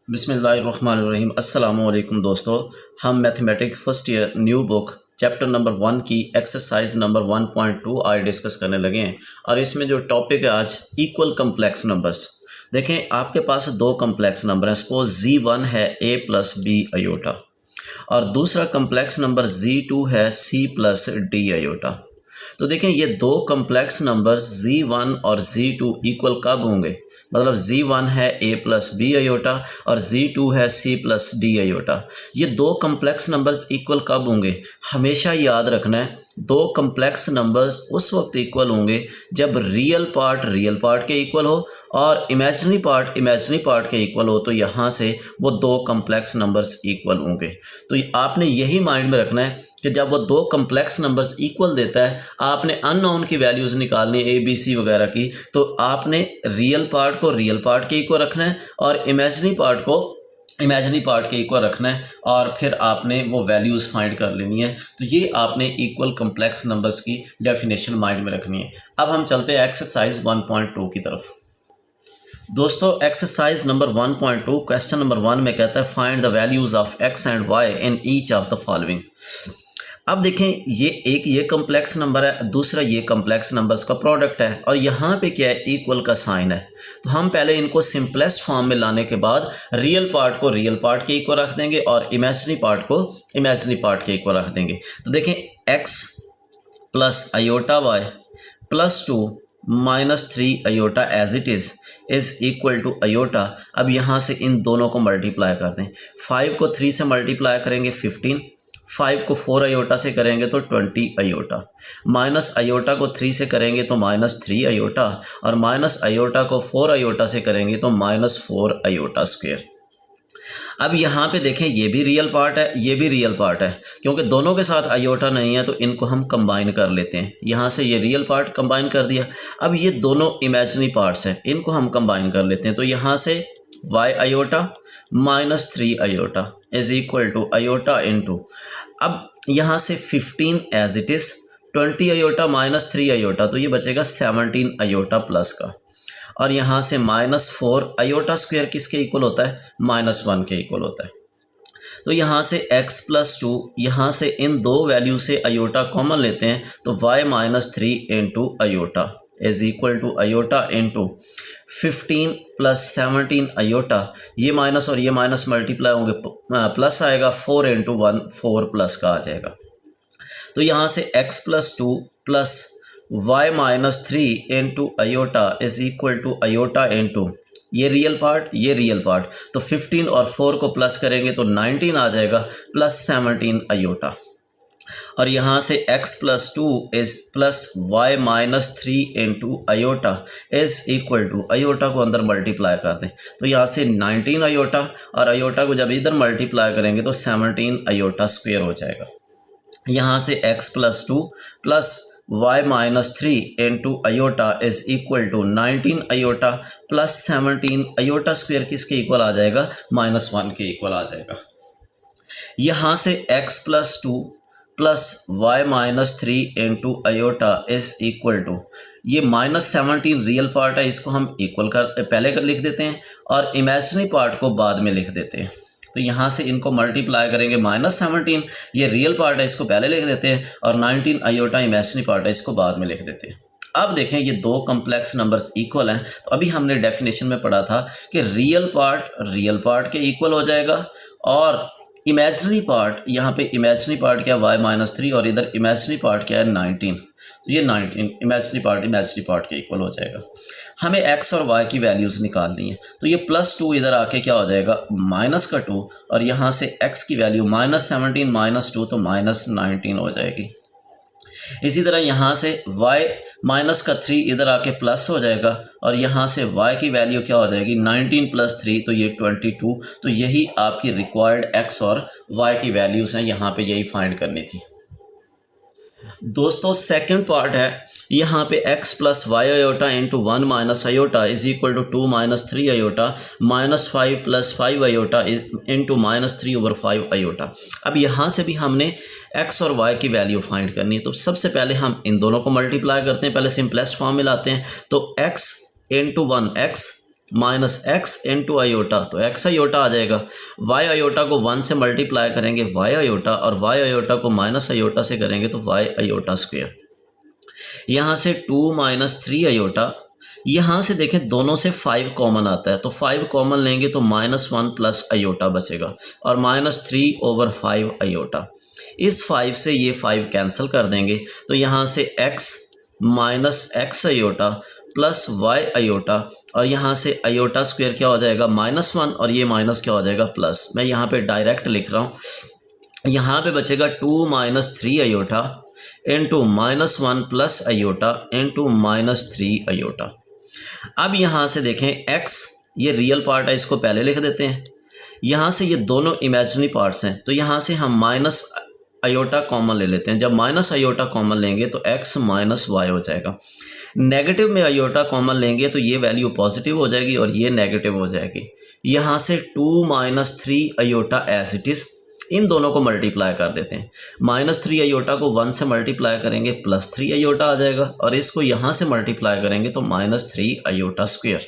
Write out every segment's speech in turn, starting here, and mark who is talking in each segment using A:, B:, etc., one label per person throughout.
A: बिस्मिल्लाहिर्रहमानिर्रहीम। अस्सलामुअलैकुम दोस्तों, हम mathematics first year new book chapter number 1 की एक्सरसाइज नंबर 1.2 आज डिस्कस करने लगे हैं। और इसमें जो टॉपिक है आज इक्वल कम्प्लेक्स नंबर्स। देखें, आपके पास दो कम्प्लेक्स नंबर हैं। सपोज Z1 है a प्लस बी अयोटा और दूसरा कम्प्लेक्स नंबर Z2 है c प्लस डी अयोटा। तो देखें, ये दो कम्प्लेक्स नंबर्स Z1 और Z2 इक्वल कब होंगे? मतलब Z1 है a प्लस बी अयोटा और Z2 है c प्लस डी अयोटा। ये दो कम्प्लेक्स नंबर्स इक्वल कब होंगे? हमेशा याद रखना है, दो कम्प्लेक्स नंबर्स उस वक्त इक्वल होंगे जब रियल पार्ट के इक्वल हो और इमेजिनरी पार्ट के इक्वल हो। तो यहाँ से वो दो कम्प्लेक्स नंबर्स इक्वल होंगे। तो आपने यही माइंड में रखना है कि जब वो दो कम्प्लेक्स नंबर्स इक्वल देता है, आपने अननोन की वैल्यूज़ निकालनी है ए बी सी वगैरह की। तो आपने रियल पार्ट को रियल पार्ट के इक्वल रखना है और इमेजिनरी पार्ट को इमेजिनरी पार्ट के इक्वल रखना है और फिर आपने वो वैल्यूज़ फाइंड कर लेनी है। तो ये आपने इक्वल कम्प्लेक्स नंबर्स की डेफिनेशन माइंड में रखनी है। अब हम चलते हैं एक्सरसाइज 1.2 की तरफ। दोस्तों, एक्सरसाइज नंबर 1.2 क्वेश्चन नंबर 1 में कहता है find the values of x and y in each of the following. अब देखें, ये कम्प्लेक्स नंबर है, दूसरा ये कम्प्लेक्स नंबर्स का प्रोडक्ट है और यहाँ पे क्या है? इक्वल का साइन है। तो हम पहले इनको सिंपलेस्ट फॉर्म में लाने के बाद रियल पार्ट को रियल पार्ट के इक्वल रख देंगे और इमेजिनरी पार्ट को इमेजिनरी पार्ट के इक्वल रख देंगे। तो देखें, x plus iota y plus 2 minus 3 iota as it is equal to iota. अब यहाँ से इन दोनों को मल्टीप्लाई कर दें। 5 को 3 से मल्टीप्लाई करेंगे 15, 5 को 4 अयोटा से करेंगे तो 20 अयोटा, माइनस अयोटा को 3 से करेंगे तो माइनस 3 अयोटा और माइनस अयोटा को 4 अयोटा से करेंगे तो माइनस 4 अयोटा स्क्वायर। अब यहाँ पे देखें, ये भी रियल पार्ट है, ये भी रियल पार्ट है। क्योंकि दोनों के साथ अयोटा नहीं है तो इनको हम कंबाइन कर लेते हैं। यहाँ से ये रियल पार्ट कंबाइन कर दिया। अब ये दोनों इमेजिनरी पार्ट्स हैं, इनको हम कंबाइन कर लेते हैं। तो यहाँ से y iota minus 3 iota is equal to iota into, अब यहाँ से 15 as it is, 20 iota minus 3 iota, तो ये बचेगा 17 अयोटा प्लस का। और यहाँ से माइनस 4 अयोटा स्क्वायर किसके इक्वल होता है? -1 के इक्वल होता है। तो यहाँ से x प्लस 2, यहाँ से इन दो वैल्यू से अयोटा कॉमन लेते हैं तो y minus 3 into iota is equal to iota into 15 plus 17 iota. ये माइनस और ये माइनस मल्टीप्लाई होंगे, प्लस आएगा 4 इंटू 1, 4 प्लस का आ जाएगा। तो यहाँ से x plus 2 plus y minus 3 into iota is equal to iota into ये रियल पार्ट, तो 15 और 4 को प्लस करेंगे तो 19 आ जाएगा प्लस 17 अयोटा। और यहाँ से x plus 2 is plus y minus 3 into iota is equal to iota को अंदर मल्टीप्लाई कर दें तो यहाँ से 19 अयोटा और अयोटा को जब इधर मल्टीप्लाई करेंगे तो 17 अयोटा स्क्वायर हो जाएगा। यहाँ से x plus 2 plus y minus 3 into iota is equal to 19 iota plus 17 iota square किसके इक्वल आ जाएगा? -1 के इक्वल आ जाएगा। यहाँ से x plus 2 plus y minus 3 into iota is equal to ये -17 रियल पार्ट है, इसको हम इक्वल कर पहले कर लिख देते हैं और इमेजिनरी पार्ट को बाद में लिख देते हैं। तो यहाँ से इनको मल्टीप्लाई करेंगे, -17 ये रियल पार्ट है, इसको पहले लिख देते हैं और 19 अयोटा इमेजिनरी पार्ट है, इसको बाद में लिख देते हैं। अब देखें, ये दो कम्प्लेक्स नंबर्स इक्वल हैं। तो अभी हमने डेफिनेशन में पढ़ा था कि रियल पार्ट के इक्वल हो जाएगा और इमेजिनरी पार्ट, यहाँ पे इमेजिनरी पार्ट क्या है? y माइनस 3 और इधर इमेजिनरी पार्ट क्या है? 19। तो ये 19 इमेजिनरी पार्ट के इक्वल हो जाएगा। हमें x और y की वैल्यूज़ निकालनी है तो ये प्लस 2 इधर आके क्या हो जाएगा? माइनस का 2 और यहाँ से x की वैल्यू -17 माइनस 2 तो -19 हो जाएगी। इसी तरह यहाँ से y माइनस का 3 इधर आके प्लस हो जाएगा और यहाँ से y की वैल्यू क्या हो जाएगी? 19 प्लस 3 तो ये 22। तो यही आपकी रिक्वायर्ड x और y की वैल्यूज़ हैं, यहाँ पे यही फाइंड करनी थी। दोस्तों, सेकंड पार्ट है, यहाँ पे x plus Y iota into 1 minus iota is equal to 2 minus 3 iota minus 5 plus 5 iota into minus 3 over 5 iota. अब यहाँ से भी हमने x और y की वैल्यू फाइंड करनी है। तो सबसे पहले हम इन दोनों को मल्टीप्लाई करते हैं, पहले सिंपलेस्ट फॉर्म में लाते हैं। तो x into 1 x minus x into iota, तो एक्स आयोटा आ जाएगा। वाई आयोटा को 1 से मल्टीप्लाई करेंगे वाई आयोटा, और वाई आयोटा को माइनस आयोटा से करेंगे तो वाई आयोटा स्क्वायर। यहाँ से 2 माइनस 3 आयोटा, यहाँ से देखें दोनों से 5 कॉमन आता है, तो 5 कॉमन लेंगे तो -1 प्लस आयोटा बचेगा, और -3/5 आयोटा। इस 5 से ये 5 कैंसिल कर देंगे, तो यहाँ से x minus x iota plus y iota, और यहाँ से आयोटा स्क्वायर क्या हो जाएगा -1, और ये माइनस क्या हो जाएगा प्लस। मैं यहाँ पे डायरेक्ट लिख रहा हूँ, यहाँ पे बचेगा 2 minus 3 iota into -1 plus iota into -3 iota. अब यहाँ से देखें x ये रियल पार्ट है, इसको पहले लिख देते हैं। यहाँ से ये दोनों इमेजिनरी पार्ट्स हैं, तो यहाँ से हम माइनस आयोटा कॉमन ले लेते हैं। जब माइनस आयोटा कॉमन लेंगे तो x माइनस वाई हो जाएगा। नेगेटिव में आयोटा कॉमन लेंगे तो ये वैल्यू पॉजिटिव हो जाएगी और ये नेगेटिव हो जाएगी। यहाँ से 2 minus 3 iota as it is, इन दोनों को मल्टीप्लाई कर देते हैं। -3 आयोटा को 1 से मल्टीप्लाई करेंगे +3 आयोटा आ जाएगा, और इसको यहाँ से मल्टीप्लाई करेंगे तो -3 आयोटा स्क्वायर।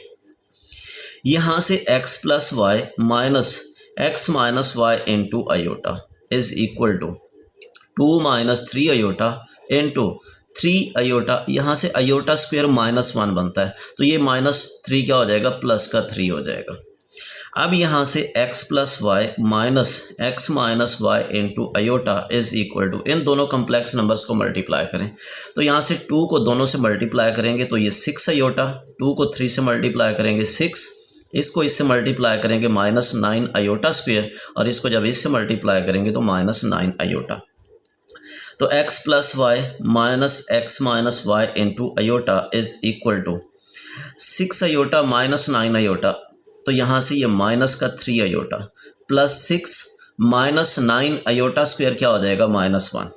A: यहाँ से x plus y minus x minus y into iota is equal to 2 minus 3 iota into 3 iota. यहाँ से आयोटा स्क्वायर -1 बनता है, तो ये -3 क्या हो जाएगा प्लस का 3 हो जाएगा। अब यहाँ से x plus y minus x minus y into iota is equal to, इन दोनों कम्प्लेक्स नंबर्स को मल्टीप्लाई करें, तो यहाँ से 2 को दोनों से मल्टीप्लाई करेंगे तो ये 6 आयोटा, 2 को 3 से मल्टीप्लाई करेंगे 6, इसको इससे मल्टीप्लाई करेंगे -9 आयोटा स्क्वायर, और इसको जब इससे मल्टीप्लाई करेंगे तो -9 आयोटा। तो x plus y minus x minus y into iota is equal to 6 iota minus 9 iota, तो यहाँ से ये माइनस का 3 iota plus 6 minus 9 iota square क्या हो जाएगा -1,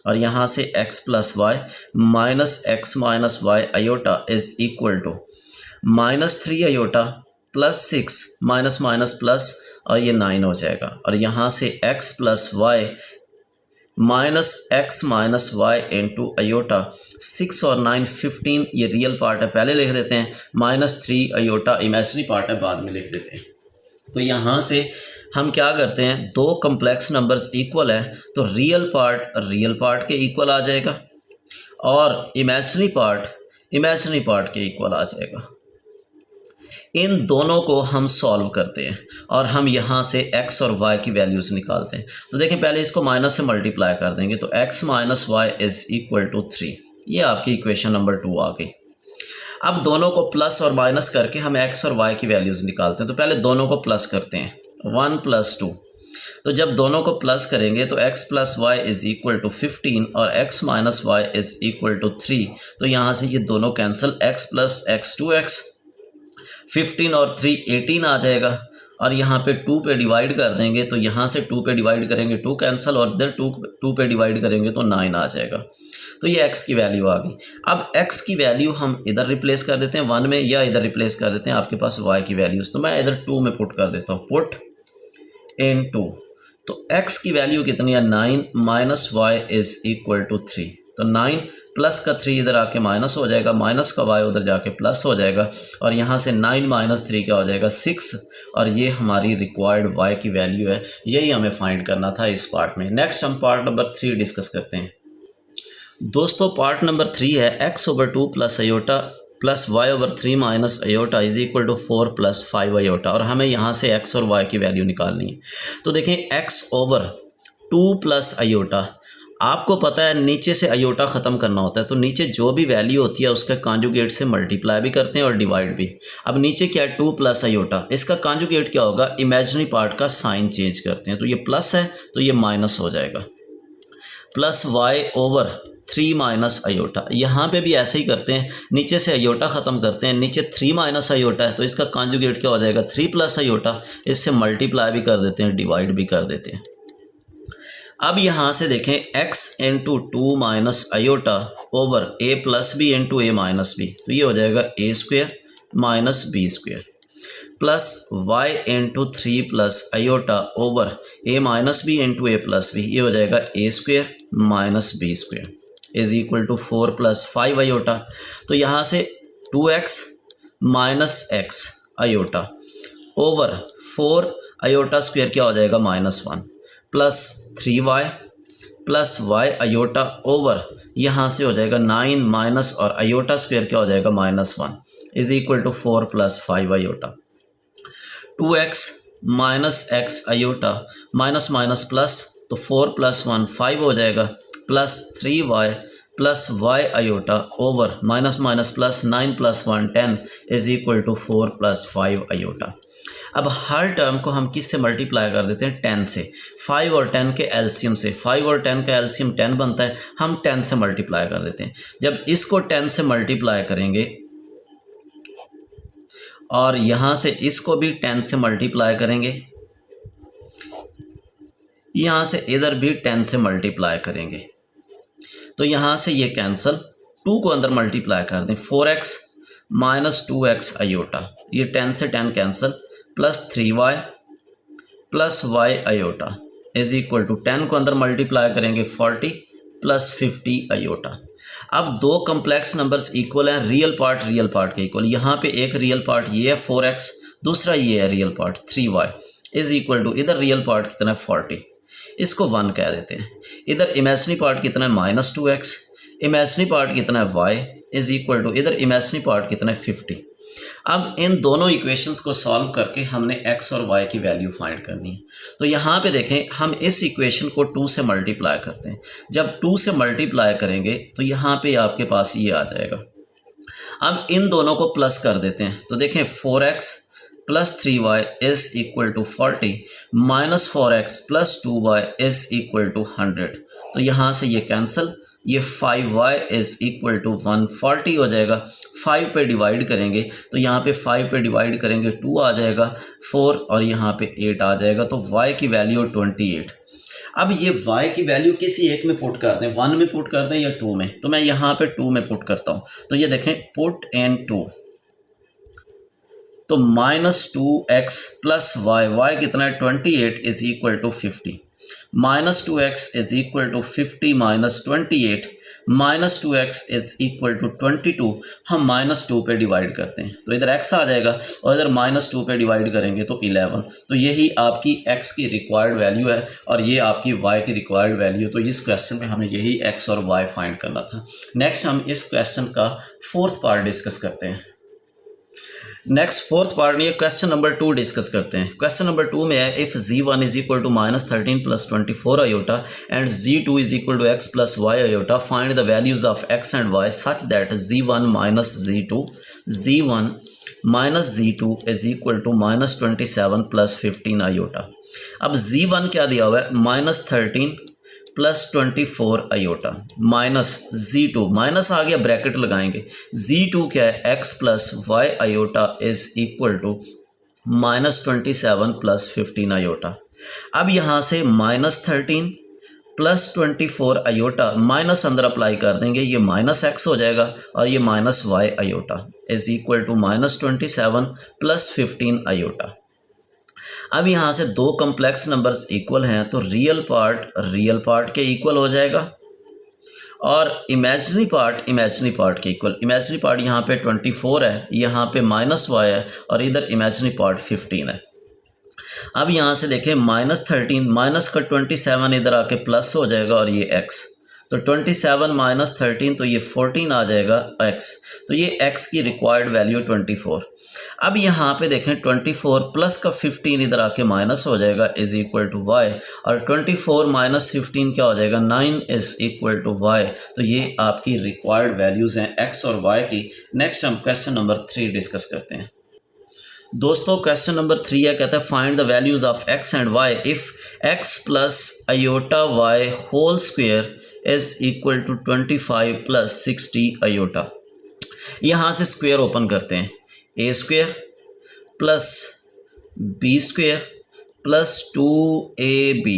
A: और यहाँ से x plus y minus x minus y iota is equal to -3 iota plus 6 minus minus plus, और ये 9 हो जाएगा। और यहाँ से x plus y minus x minus y into iota, 6 और 9 15, ये रियल पार्ट है पहले लिख देते हैं, -3 आयोटा इमेजिनरी पार्ट है बाद में लिख देते हैं। तो यहाँ से हम क्या करते हैं, दो कम्प्लेक्स नंबर्स इक्वल हैं तो रियल पार्ट के इक्वल आ जाएगा, और इमेजिनरी पार्ट के इक्वल आ जाएगा। इन दोनों को हम सॉल्व करते हैं और हम यहाँ से x और y की वैल्यूज़ निकालते हैं। तो देखें पहले इसको माइनस से मल्टीप्लाई कर देंगे तो x minus y is equal to 3, ये आपकी इक्वेशन नंबर 2 आ गई। अब दोनों को प्लस और माइनस करके हम x और y की वैल्यूज़ निकालते हैं। तो पहले दोनों को प्लस करते हैं, 1 + 2, तो जब दोनों को प्लस करेंगे तो x plus y is equal to 15 और x minus y is equal to 3, तो यहाँ से ये दोनों cancel, x plus x 2x, 15 और 3 18 आ जाएगा, और यहाँ पे 2 पे डिवाइड कर देंगे तो यहाँ से 2 पे डिवाइड करेंगे 2 कैंसिल, और इधर 2 पे डिवाइड करेंगे तो 9 आ जाएगा। तो ये x की वैल्यू आ गई। अब x की वैल्यू हम इधर रिप्लेस कर देते हैं 1 में, या इधर रिप्लेस कर देते हैं आपके पास y की वैल्यूज़, तो मैं इधर 2 में पुट कर देता हूँ, पुट इन 2। तो x की वैल्यू कितनी है 9 minus y is equal to 3, तो 9 प्लस का 3 इधर आके माइनस हो जाएगा, माइनस का y उधर जाके प्लस हो जाएगा, और यहाँ से 9 माइनस 3 क्या हो जाएगा 6, और ये हमारी रिक्वायर्ड y की वैल्यू है। यही हमें फाइंड करना था इस पार्ट में। नेक्स्ट हम पार्ट नंबर 3 डिस्कस करते हैं। दोस्तों पार्ट नंबर 3 है x/2 plus iota plus y/3 minus iota is equal to 4 + 5 iota, और हमें यहाँ से x और y की वैल्यू निकालनी है। तो देखें x/2 प्लस आयोटा, आपको पता है नीचे से आयोटा ख़त्म करना होता है, तो नीचे जो भी वैल्यू होती है उसका कॉन्जुगेट से मल्टीप्लाई भी करते हैं और डिवाइड भी। अब नीचे क्या है 2 प्लस आयोटा, इसका कॉन्जुगेट क्या होगा, इमेजिनरी पार्ट का साइन चेंज करते हैं, तो ये प्लस है तो ये माइनस हो जाएगा, प्लस y/3 माइनस आयोटा। यहाँ पे भी ऐसे ही करते हैं, नीचे से आयोटा ख़त्म करते हैं, नीचे 3 माइनस आयोटा है तो इसका कॉन्जुगेट क्या हो जाएगा 3 प्लस आयोटा, इससे मल्टीप्लाई भी कर देते हैं, डिवाइड भी कर देते हैं। अब यहाँ से देखें x into 2 minus iota over a plus b into a minus b, तो ये हो जाएगा a² minus b² plus y into 3 plus iota over a minus b into a plus b, ये हो जाएगा a² minus b² is equal to 4 + 5 iota. तो यहाँ से 2x minus x iota over 4 iota square क्या हो जाएगा -1 plus 3y plus Y iota over यहाँ से हो जाएगा 9 माइनस और अयोटा स्क्वायर क्या हो जाएगा -1 is equal to 4 plus 5 iota 2x minus x iota minus minus plus तो 4 प्लस 1 5 हो जाएगा plus 3y plus Y iota over minus minus plus 9 plus 1 10 is equal to 4 plus 5 iota. अब हर term को हम किस से मल्टीप्लाई कर देते हैं 10 से। 5 और 10 के एलसीएम से 5 और 10 का एलसीएम 10 बनता है, हम 10 से मल्टीप्लाई कर देते हैं। जब इसको 10 से मल्टीप्लाई करेंगे और यहाँ से इसको भी 10 से मल्टीप्लाई करेंगे, यहाँ से इधर भी 10 से मल्टीप्लाई करेंगे तो यहाँ से ये कैंसिल, 2 को अंदर मल्टीप्लाई कर दें 4x माइनस 2x अयोटा, ये 10 से 10 cancel plus 3y plus y iota is equal to 10 को अंदर मल्टीप्लाई करेंगे 40 प्लस 50 अयोटा। अब दो कम्प्लेक्स नंबर्स इक्वल हैं, रियल पार्ट के इक्वल। यहाँ पे एक रियल पार्ट ये है 4x, दूसरा ये है real part 3y is equal to, इधर रियल पार्ट कितना है 40, इसको 1 कह देते हैं। इधर इमेजिनरी पार्ट कितना है -2x, इमेजिनरी पार्ट कितना है y इज इक्वल टू, इधर इमेजिनरी पार्ट कितना है 50। अब इन दोनों इक्वेशंस को सॉल्व करके हमने x और y की वैल्यू फाइंड करनी है। तो यहाँ पे देखें, हम इस इक्वेशन को 2 से मल्टीप्लाई करते हैं। जब 2 से मल्टीप्लाई करेंगे तो यहाँ पे आपके पास ये आ जाएगा। अब इन दोनों को प्लस कर देते हैं तो देखें 4x plus 3y is equal to 40 minus 4x plus 2y is equal to 100। तो यहाँ से ये कैंसिल, ये 5y इज इक्वल टू 140 हो जाएगा। 5 पे डिवाइड करेंगे तो यहाँ पे 5 पे डिवाइड करेंगे 2 आ जाएगा, 4 और यहाँ पे 8 आ जाएगा। तो y की वैल्यू 28। अब ये y की वैल्यू किसी एक में पुट कर दें, 1 में पुट कर दें या 2 में, तो मैं यहाँ पे 2 में पुट करता हूँ। तो ये देखें पुट इन 2, तो -2x प्लस y कितना है 28 is equal to 50, -2x is equal to 50 minus 28, -2x is equal to 22। हम -2 पे डिवाइड करते हैं तो इधर x आ जाएगा और इधर -2 पे डिवाइड करेंगे तो 11। तो यही आपकी x की रिक्वायर्ड वैल्यू है और ये आपकी y की रिक्वायर्ड वैल्यू। तो इस क्वेश्चन में हमें यही x और y फाइंड करना था। नेक्स्ट हम इस क्वेश्चन का 4th पार्ट डिस्कस करते हैं। नेक्स्ट 4th पार्ट में क्वेश्चन नंबर 2 डिस्कस करते हैं। क्वेश्चन नंबर 2 में है if z1 is equal to -13 plus 24 iota and z2 is equal to x plus y iota, find the values of x and y such that z1 minus z2 is equal to -27 plus 15 iota. अब z1 क्या दिया हुआ है -13 plus 24 iota minus z2, minus आ गया bracket लगाएंगे, z2 क्या है x plus y iota is equal to -27 plus 15 iota. अब यहाँ से -13 प्लस 24 अयोटा माइनस अंदर अप्लाई कर देंगे, ये -x हो जाएगा और ये -y iota is equal to -27 plus 15 iota. अब यहाँ से दो कम्प्लेक्स नंबर्स इक्वल हैं तो रियल पार्ट के इक्वल हो जाएगा और इमेजिनरी पार्ट के इक्वल। इमेजिनरी पार्ट यहाँ पे 24 है, यहाँ पे -y है और इधर इमेजिनरी पार्ट 15 है। अब यहाँ से देखें -13 माइनस का 27 इधर आके प्लस हो जाएगा और ये x, तो 27 माइनस 13 तो ये 14 आ जाएगा x, तो ये x की रिक्वायर्ड वैल्यू 24। अब यहाँ पे देखें 24 प्लस का 15 इधर आके माइनस हो जाएगा इज इक्वल टू y और 24 माइनस 15 क्या हो जाएगा 9 इज इक्वल टू y। तो ये आपकी रिक्वायर्ड वैल्यूज़ हैं x और y की। नेक्स्ट हम क्वेश्चन नंबर 3 डिस्कस करते हैं। दोस्तों क्वेश्चन नंबर 3 है, कहता है find the values of x and y if x plus iota y whole square is equal to 25 plus 60 iota. यहाँ से स्क्वेयर ओपन करते हैं, a square plus b square plus 2ab,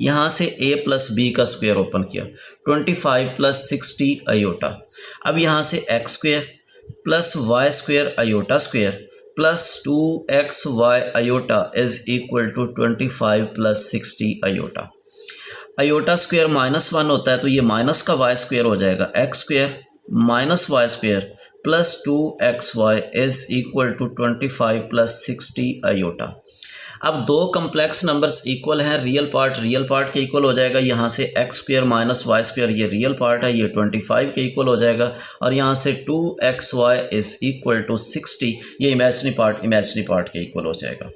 A: यहाँ से a प्लस b का square open किया 25 plus 60 iota. अब यहाँ से x square plus y square iota square plus 2xy iota is equal to 25 plus 60 iota. Iota square -1 होता है तो ये माइनस का y स्क्वेयर हो जाएगा, x square minus y square plus 2xy is equal to 25 plus 60 iota. अब दो complex numbers equal हैं, रियल पार्ट के इक्वल हो जाएगा, यहाँ से x square minus y square ये रियल पार्ट है, ये 25 के इक्वल हो जाएगा, और यहाँ से 2xy इज़ इक्वल टू 60 ये इमेजिनरी पार्ट के इक्वल हो जाएगा।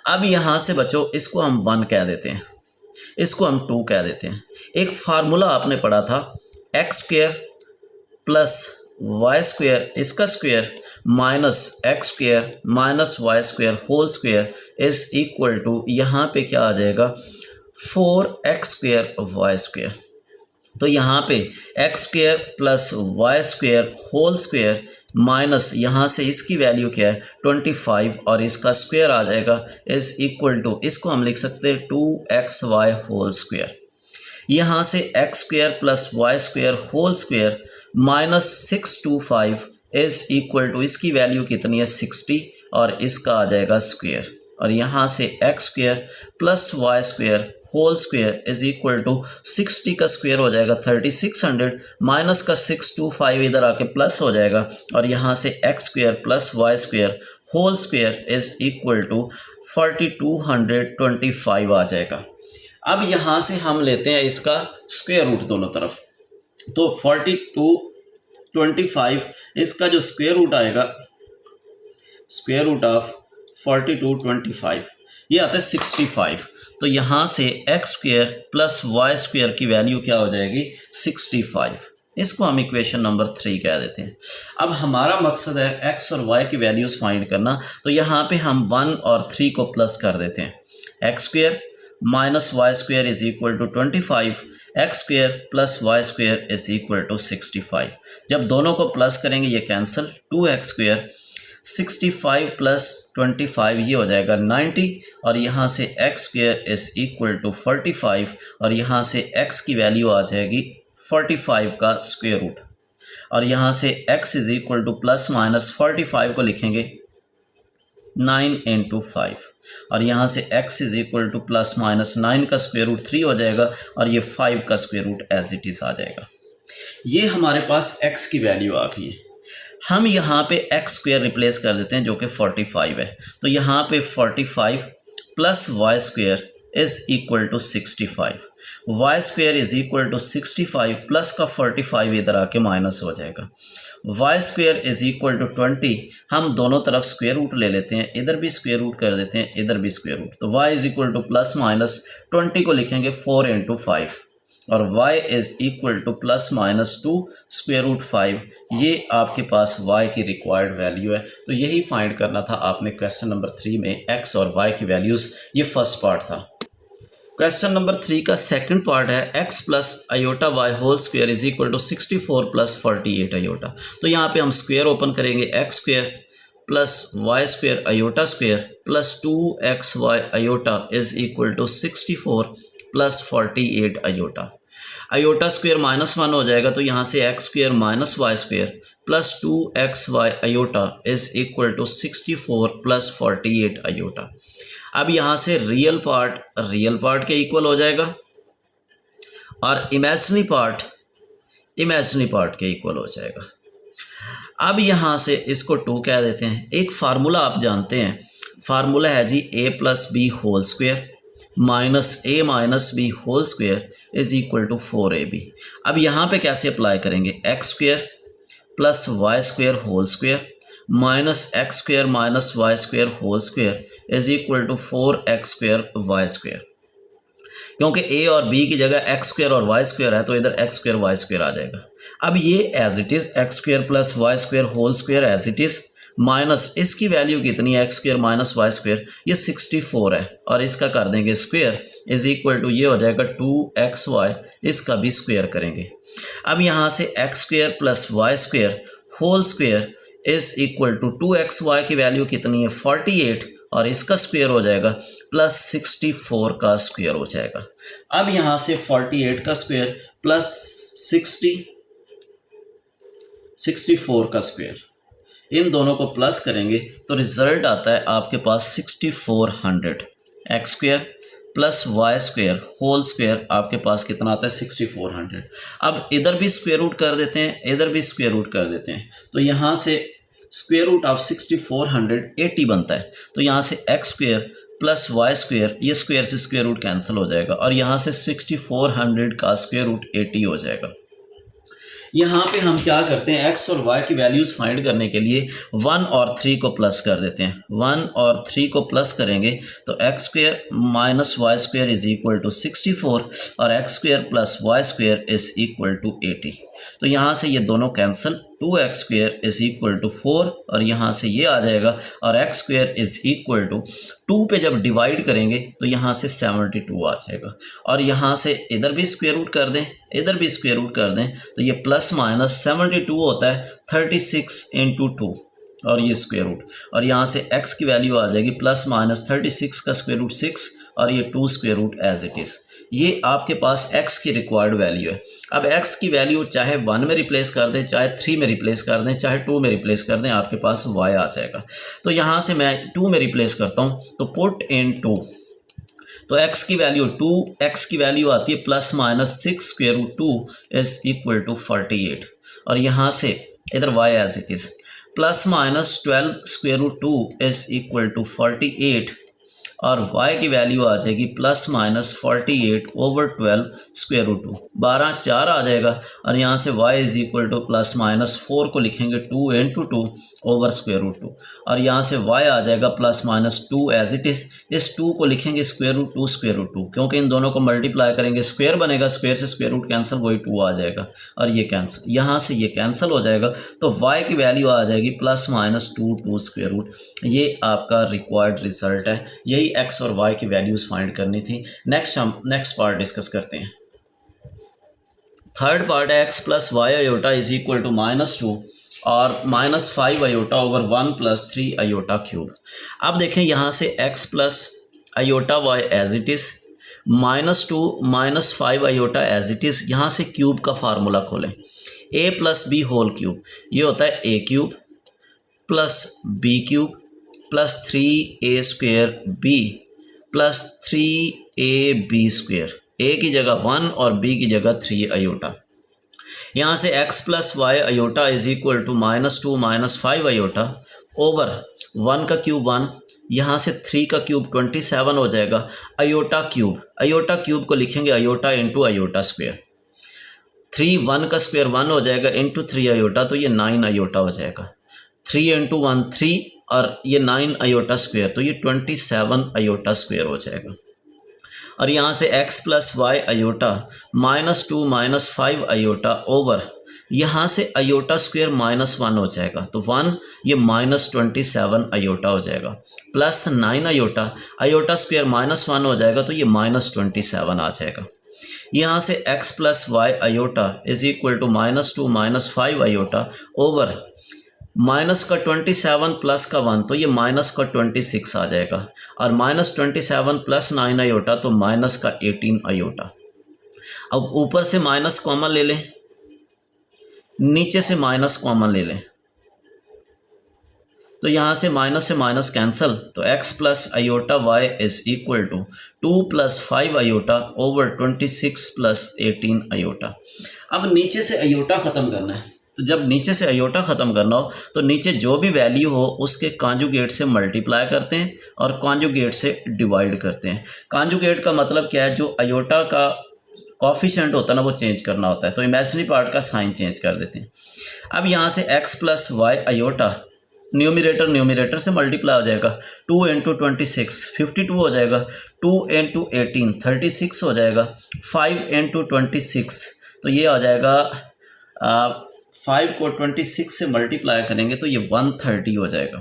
A: अब यहाँ से बच्चों इसको हम 1 कह देते हैं, इसको हम 2 कह देते हैं। एक फार्मूला आपने पढ़ा था x square plus y square इसका square minus x square minus y square whole square is equal to, यहाँ पे क्या आ जाएगा 4x स्क्वायर वाई स्क्वायर। तो यहाँ पे x square plus y square whole square minus यहाँ से इसकी वैल्यू क्या है 25 और इसका स्क्वायर आ जाएगा इज़ इक्वल टू, इसको हम लिख सकते हैं 2xy होल स्क्वायर। यहाँ से x square plus y square whole square minus 625 is equal to, इसकी वैल्यू कितनी है 60 और इसका आ जाएगा स्क्वायर, और यहाँ से x square plus y square whole square is equal to 60 का स्क्वायर हो जाएगा 3600 माइनस का 625 इधर आके प्लस हो जाएगा, और यहाँ से x square plus y square whole square is equal to 4225 आ जाएगा। अब यहाँ से हम लेते हैं इसका स्क्वायर रूट दोनों तरफ, तो 4225 इसका जो स्क्वायर रूट आएगा, स्क्वायर रूट ऑफ 4225 ये आता है 65। तो यहाँ से x square plus y square की वैल्यू क्या हो जाएगी 65, इसको हम इक्वेशन नंबर 3 कह देते हैं। अब हमारा मकसद है एक्स और वाई की वैल्यूज़ फाइंड करना, तो यहाँ पे हम 1 और 3 को प्लस कर देते हैं। X square minus y square is equal to 25, x square plus y square is equal to 65। जब दोनों को प्लस करेंगे ये कैंसिल, 2x स्क्वायर 65 प्लस 25 ये हो जाएगा 90, और यहाँ से x square is equal to 45 और यहाँ से x की वैल्यू आ जाएगी 45 का स्क्वायर रूट, और यहाँ से x is equal to plus minus 45 को लिखेंगे 9 इंटू 5, और यहाँ से x is equal to plus minus 9 का स्क्वायर रूट 3 हो जाएगा, और ये 5 का square root as it is आ जाएगा। ये हमारे पास x की वैल्यू आ गई है। हम यहाँ पे एक्स स्क्वायर रिप्लेस कर देते हैं जो कि 45 है, तो यहाँ पे 45 plus y square is equal to 65, y square is equal to 65 plus का 45 इधर आके माइनस हो जाएगा, y square is equal to 20, हम दोनों तरफ स्क्वायर रूट ले लेते हैं, इधर भी स्क्वायर रूट कर देते हैं, इधर भी स्क्वायर रूट, तो y is equal to plus minus 20 को लिखेंगे 4 इंटू 5, और y is equal to plus minus 2 square root 5, ये आपके पास y की रिक्वायर्ड वैल्यू है। तो यही फाइंड करना था आपने क्वेश्चन नंबर 3 में, x और y की वैल्यूज़। ये फर्स्ट पार्ट था। क्वेश्चन नंबर 3 का सेकंड पार्ट है x plus iota y whole square is equal to 64 plus 48 iota. तो यहाँ पे हम स्क्वायर ओपन करेंगे, x square plus y square iota square plus 2xy iota is equal to 64 plus 48 iota. Iota square -1 हो जाएगा, तो यहाँ से x square minus y square plus 2xy iota is equal to 64 plus 48 iota. अब यहाँ से real part के equal हो जाएगा और इमेजिनरी पार्ट के इक्वल हो जाएगा। अब यहाँ से इसको 2 कह देते हैं। एक फार्मूला आप जानते हैं, फार्मूला है जी a plus b whole square minus a minus b whole square is equal to 4ab। अब यहाँ पे कैसे अप्लाई करेंगे, x square plus y square whole square minus x square minus y square whole square is equal to 4x square y square. क्योंकि a और b की जगह x square और वाई स्क्वायर है, तो इधर एक्स स्क्वायर वाई स्क्वायर आ जाएगा। अब ये as it is x square plus y square whole square as it is minus इसकी वैल्यू कितनी है, x square minus y square, ये 64 है और इसका कर देंगे स्क्वायर इज इक्वल टू ये हो जाएगा 2xy, इसका भी स्क्वायर करेंगे। अब यहाँ से x square plus y square whole square is equal to 2xy की वैल्यू कितनी है 48 और इसका स्क्वायर हो जाएगा प्लस 64 का स्क्वायर हो जाएगा। अब यहाँ से 48 का स्क्वायर प्लस 64 का स्क्वायर, इन दोनों को प्लस करेंगे तो रिजल्ट आता है आपके पास 6400। X square plus Y square whole square आपके पास कितना आता है 6400। अब इधर भी स्क्वेयर रूट कर देते हैं, इधर भी स्क्वेयर रूट कर देते हैं, तो यहाँ से स्क्वेयर रूट ऑफ 6400 80 बनता है। तो यहाँ से x square plus Y square, ये स्क्वेयर से स्क्वेयर रूट कैंसिल हो जाएगा और यहाँ से 6400 का स्क्वेयर रूट 80 हो जाएगा। यहाँ पे हम क्या करते हैं, x और y की वैल्यूज़ फाइंड करने के लिए 1 और 3 को प्लस कर देते हैं। 1 और 3 को प्लस करेंगे तो x square minus y square is equal to 64 और x square plus Y square is equal to 80। तो यहाँ से ये दोनों cancel, 2x square is equal to 4 और यहाँ से ये आ जाएगा और x square is equal to 2 पे जब डिवाइड करेंगे तो यहाँ से 72 आ जाएगा और यहाँ से इधर भी स्क्वेयर रूट कर दें, इधर भी स्क्वेयर रूट कर दें, तो ये प्लस माइनस 72 होता है 36 इंटू 2 और ये स्क्वेयर रूट, और यहाँ से x की वैल्यू आ जाएगी प्लस माइनस 36 का स्क्वेयर रूट 6 और ये 2 square root as it is. ये आपके पास x की रिक्वायर्ड वैल्यू है। अब x की वैल्यू चाहे 1 में रिप्लेस कर दें, चाहे 3 में रिप्लेस कर दें, चाहे 2 में रिप्लेस कर दें, आपके पास y आ जाएगा। तो यहाँ से मैं 2 में रिप्लेस करता हूँ, तो पुट इन 2, तो x की वैल्यू 2, x की वैल्यू आती है plus minus 6 square root 2 is equal to 48 और यहाँ से इधर y as it is plus minus 12 square root 2 is equal to 48 और y की वैल्यू आ जाएगी plus minus 48 over 12 square root 2, 12 4 आ जाएगा और यहाँ से y is equal to plus minus 4 को लिखेंगे 2 इंटू 2 ओवर स्क्वेयर रूट 2 और यहाँ से y आ जाएगा plus minus 2 as it is. इस 2 को लिखेंगे स्क्वेयर रूट 2 स्क्वेयर रूट 2, क्योंकि इन दोनों को मल्टीप्लाई करेंगे स्क्वेयर बनेगा, स्क्वेयर से स्क्वेयर रूट कैंसिल, वही 2 आ जाएगा और ये कैंसिल, यहाँ से ये कैंसिल हो जाएगा। तो y की वैल्यू आ जाएगी प्लस माइनस 2 स्क्वेयर रूट। ये आपका रिक्वायर्ड रिजल्ट है। यही x और y की वैल्यूज़ फाइंड करनी थी। नेक्स्ट पार्ट डिस्कस करते हैं। थर्ड पार्ट है x plus y iota is equal to -2 और -5 iota over 1 plus 3 iota cube. अब देखें यहाँ से x plus iota y as it is, -2 -5 iota as it is, यहाँ से क्यूब का फार्मूला खोलें, a plus b whole cube, ये होता है a cube plus b cube plus 3a square b plus 3ab square, a की जगह 1 और b की जगह 3 आयोटा। यहाँ से x plus y iota is equal to -2 -5 iota over 1 का क्यूब 1, यहाँ से 3 का क्यूब 27 हो जाएगा, आयोटा क्यूब को लिखेंगे आयोटा इंटू आयोटा स्क्वेयर, 3 1 का स्क्वेयर 1 हो जाएगा इंटू 3 आयोटा, तो ये 9 आयोटा हो जाएगा, 3 इंटू 1 3 और ये 9 आयोटा स्क्वेयर, तो ये 27 आयोटा स्क्वेयर हो जाएगा। और यहाँ से x plus y iota -2 -5 iota over, यहाँ से आयोटा स्क्वेयर -1 हो जाएगा, तो 1 ये -27 आयोटा हो जाएगा, प्लस 9 आयोटा स्क्वेयर -1 हो जाएगा, तो ये -27 आ जाएगा। यहाँ से x plus y iota is equal to -2 -5 iota over minus का 27 प्लस का 1, तो ये माइनस का 26 आ जाएगा और -27 प्लस 9 आयोटा, तो माइनस का 18 आयोटा। अब ऊपर से माइनस कॉमन ले लें, नीचे से माइनस कॉमन ले लें, तो यहाँ से माइनस कैंसिल, तो x plus iota y is equal to 2 plus 5 iota over 26 plus 18 iota. अब नीचे से आयोटा ख़त्म करना है, तो जब नीचे से आयोटा ख़त्म करना हो तो नीचे जो भी वैल्यू हो उसके कॉन्जुगेट से मल्टीप्लाई करते हैं और कॉन्जुगेट से डिवाइड करते हैं। कॉन्जुगेट का मतलब क्या है, जो आयोटा का कॉफिशेंट होता है ना, वो चेंज करना होता है, तो इमेजिनरी पार्ट का साइन चेंज कर देते हैं। अब यहाँ से x plus y iota numerator से मल्टीप्लाई हो जाएगा, 2 इंटू 26 52 हो जाएगा, 2 इंटू 18 36 हो जाएगा, 5 इंटू 26, तो ये आ जाएगा 5 को 26 से मल्टीप्लाई करेंगे तो ये 130 हो जाएगा,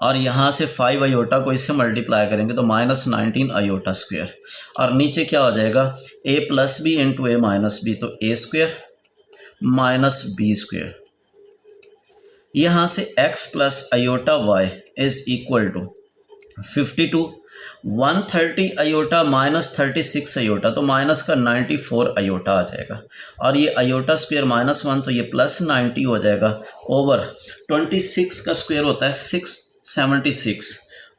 A: और यहाँ से 5 आयोटा को इससे मल्टीप्लाई करेंगे तो -19 आयोटा स्क्वेयर, और नीचे क्या हो जाएगा a plus b into a minus b, तो a square minus b square. यहाँ से x plus iota y is equal to 52, 130 iota minus 36 iota, तो माइनस का 94 आयोटा आ जाएगा, और ये आयोटा स्क्वेयर -1, तो ये प्लस 90 हो जाएगा ओवर 26 का स्क्वेयर होता है 676,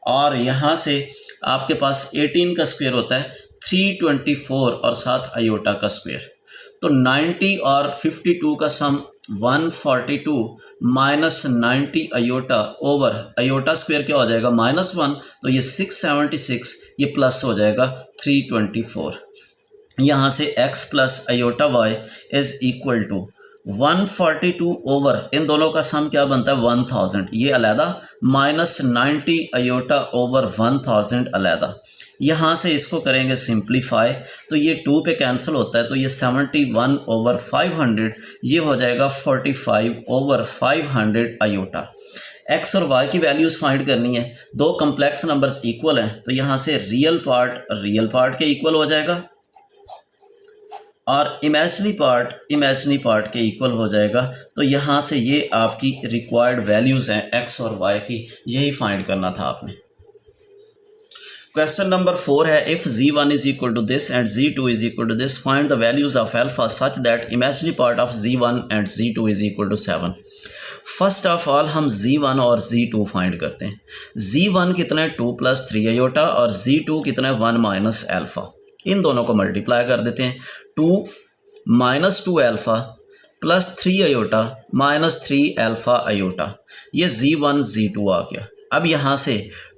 A: और यहाँ से आपके पास 18 का स्क्वायर होता है 324 और साथ आयोटा का स्क्वायर। तो 90 और 52 का सम 142 minus 90 iota over iota square क्या हो जाएगा -1, तो ये 676, ये प्लस हो जाएगा 324। यहाँ से x plus iota y is equal to 142 over इन दोनों का सम क्या बनता है 1000, ये अलहदा, माइनस 90 आयोटा ओवर 1000 अलहदा। यहाँ से इसको करेंगे सिंप्लीफाई तो ये 2 पे कैंसिल होता है, तो ये 71 ओवर 500, ये हो जाएगा 45 ओवर 500 आयोटा। x और y की वैल्यूज़ फाइंड करनी है, दो कम्प्लेक्स नंबर्स इक्वल हैं, तो यहाँ से रियल पार्ट के इक्वल हो जाएगा और इमेजिनरी पार्ट के इक्वल हो जाएगा। तो यहाँ से ये आपकी रिक्वायर्ड वैल्यूज़ हैं x और y की, यही फाइंड करना था आपने। क्वेश्चन नंबर 4 है, if z1 is equal to this and z2 is equal to this, find the values of alpha such that imaginary part of z1 and z2 is equal to 7। First of all हम z1 और z2 find करते हैं। z1 कितना है 2 + 3 iota और z2 कितना है 1 - alpha. इन दोनों को मल्टीप्लाई कर देते हैं, 2 - 2 alpha plus 3 iota minus 3 alpha iota, ये z1 z2 आ गया। अब यहाँ से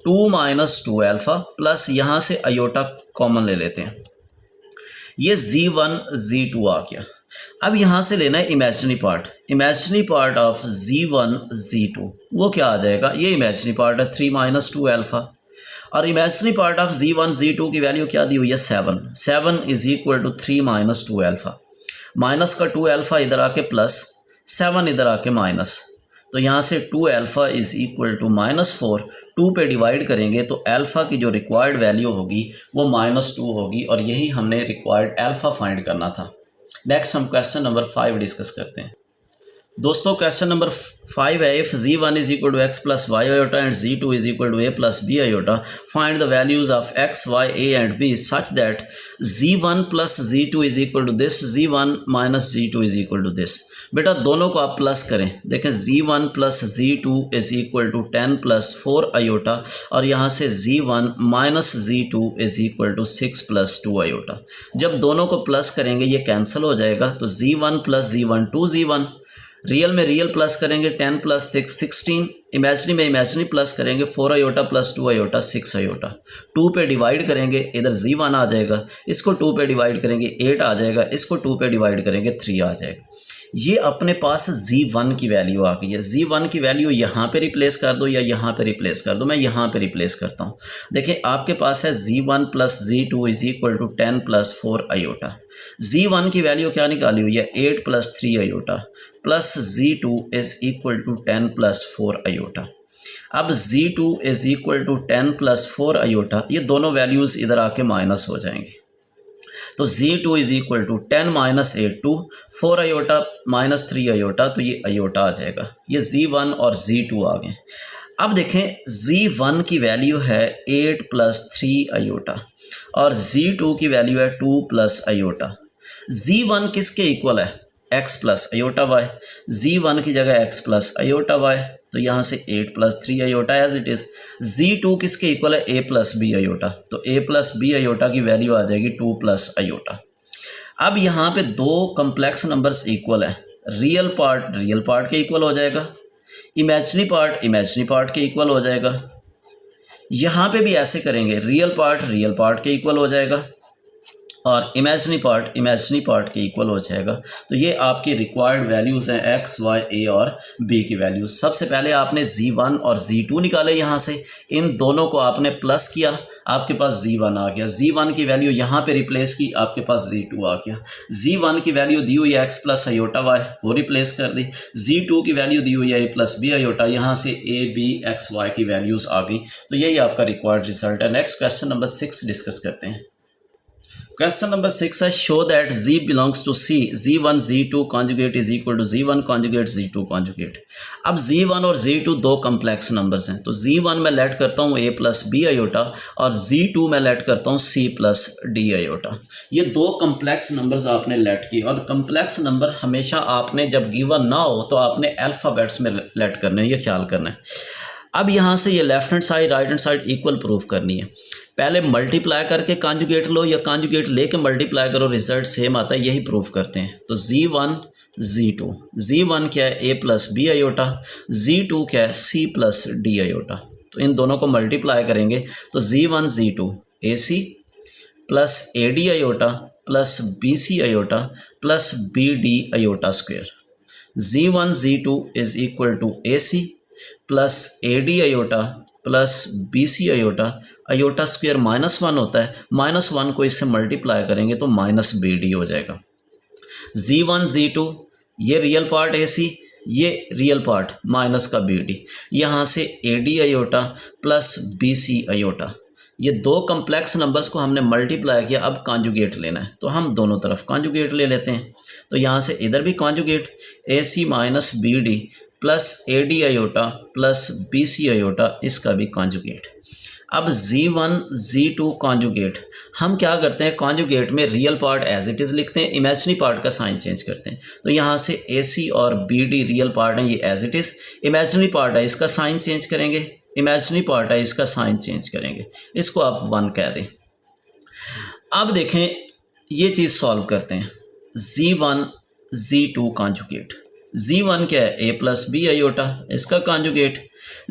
A: 2 - 2 अल्फ़ा प्लस यहाँ से आयोटा कॉमन ले लेते हैं, ये z1 z2 आ गया। अब यहाँ से लेना है imaginary part of z1 z2, वो क्या आ जाएगा, ये इमेजिनरी पार्ट है 3 - 2 अल्फ़ा और imaginary part of z1 z2 की वैल्यू क्या दी हुई है 7 is equal to 3 - 2 alpha, minus का 2 अल्फ़ा इधर आके प्लस 7 इधर आके माइनस, तो यहाँ से 2 अल्फ़ा इज़ इक्वल टू -4, 2 पे डिवाइड करेंगे तो अल्फ़ा की जो रिक्वायर्ड वैल्यू होगी वो -2 होगी और यही हमने रिक्वायर्ड अल्फ़ा फाइंड करना था। नेक्स्ट हम क्वेश्चन नंबर 5 डिस्कस करते हैं। दोस्तों क्वेश्चन नंबर 5 है, if z1 is equal to x plus y iota and z2 is equal to a plus b iota, find the values of x, y, a and b such that z1 plus z2 is equal to this, z1 minus z2 is equal to this. बेटा दोनों को आप plus करें, देखें z1 plus z2 is equal to 10 + 4 iota और यहाँ से z1 minus z2 is equal to 6 + 2 iota. जब दोनों को प्लस करेंगे ये कैंसिल हो जाएगा, तो z1 plus z1 2z1, real में रियल प्लस करेंगे 10 + 6 16, इमेजिनरी में इमेजिनरी प्लस करेंगे 4 आयोटा प्लस 2 आयोटा 6 आयोटा। 2 पे डिवाइड करेंगे इधर z1 आ जाएगा, इसको 2 पे डिवाइड करेंगे 8 आ जाएगा, इसको 2 पे डिवाइड करेंगे 3 आ जाएगा। ये अपने पास z1 की वैल्यू आ गई है। z1 की वैल्यू यहाँ पे रिप्लेस कर दो या यहाँ पे रिप्लेस कर दो, मैं यहाँ पे रिप्लेस करता हूँ। देखिए आपके पास है z1 plus z2 is equal to 10 + 4 iota. z1 की वैल्यू क्या निकाली हुई है 8 + 3 iota plus z2 is equal to 10 + 4 iota. अब z2 is equal to 10 + 4 iota, ये दोनों वैल्यूज़ इधर आके माइनस हो जाएंगी, तो z2 is equal to 10 - 8 2 4 iota minus 3 iota, तो ये आयोटा आ जाएगा। ये z1 और z2 आ गए। अब देखें z1 की वैल्यू है 8 + 3 आयोटा और z2 की वैल्यू है 2 + आयोटा। z1 किसके इक्वल है x plus iota y, z1 की जगह x प्लस आयोटा y, तो यहाँ से 8 + 3 iota as it is. z2 किसके इक्वल है a + b आयोटा, तो a + b आयोटा की वैल्यू आ जाएगी 2 + आयोटा। अब यहाँ पे दो कम्प्लेक्स नंबर्स इक्वल है, रियल पार्ट के इक्वल हो जाएगा, इमेजिनरी पार्ट के इक्वल हो जाएगा। यहाँ पे भी ऐसे करेंगे, रियल पार्ट के इक्वल हो जाएगा और इमेजिनरी पार्ट के इक्वल हो जाएगा। तो ये आपकी रिक्वायर्ड वैल्यूज़ हैं x, y, a और b की वैल्यूज़। सबसे पहले आपने z1 और z2 निकाले, यहाँ से इन दोनों को आपने प्लस किया, आपके पास z1 आ गया। z1 की वैल्यू यहाँ पे रिप्लेस की, आपके पास z2 आ गया। z1 की वैल्यू दी हुई है x प्लस आयोटा y, वो रिप्लेस कर दी। z2 की वैल्यू दी हुई है a + b आयोटा, यहाँ से a, b, x, y की वैल्यूज़ आ गई। तो यही आपका रिक्वायर्ड रिजल्ट है। नेक्स्ट क्वेश्चन नंबर 6 डिस्कस करते हैं। क्वेश्चन नंबर 6 है, show that z belongs to c, z1 z2 conjugate is equal to z1 conjugate z2 conjugate. अब z1 और z2 दो कम्प्लेक्स नंबर्स हैं, तो z1 मैं लेट करता हूँ a + b आयोटा और z2 मैं लेट करता हूँ c + d आयोटा। ये दो कम्प्लेक्स नंबर्स आपने लेट किए और कम्प्लेक्स नंबर हमेशा आपने जब गिवन ना हो तो आपने अल्फ़ाबेट्स में लेट करने हैं, ये ख्याल करना है। अब यहाँ से ये left hand side right hand side equal proof करनी है। पहले मल्टीप्लाई करके कॉन्जुगेट लो या कॉन्जुगेट लेके मल्टीप्लाई करो, रिजल्ट सेम आता है, यही प्रूफ करते हैं। तो Z1 Z2, Z1 क्या है A plus b iota, Z2 क्या है C प्लस डी आयोटा। तो इन दोनों को मल्टीप्लाई करेंगे तो Z1 Z2 AC plus AD iota plus BC iota plus BD iota square. Z1 Z2 is equal to AC plus AD iota plus BC iota, iota square -1 होता है, -1 को इससे multiply करेंगे तो -BD हो जाएगा। Z1 Z2 ये real part AC, ये रियल पार्ट माइनस का BD, यहाँ से AD iota plus BC iota, ये दो कम्प्लेक्स नंबर्स को हमने मल्टीप्लाई किया। अब कॉन्जुगेट लेना है तो हम दोनों तरफ कॉन्जुगेट ले लेते हैं। तो यहाँ से इधर भी conjugate AC minus BD plus AD iota plus BC iota, इसका भी कॉन्जुगेट। अब Z1 Z2 कॉन्जुगेट हम क्या करते हैं, कॉन्जुगेट में real part as it is लिखते हैं, इमेजिनरी पार्ट का साइन चेंज करते हैं। तो यहाँ से AC और BD रियल पार्ट है, ये as it is, imaginary part है इसका साइन चेंज करेंगे, इमेजिनरी पार्ट है इसका साइन चेंज करेंगे, इसको आप 1 कह दें। अब देखें ये चीज़ सॉल्व करते हैं। Z1 Z2 कॉन्जुगेट, Z1 क्या है A प्लस बी आयोटा, इसका कॉन्जुगेट।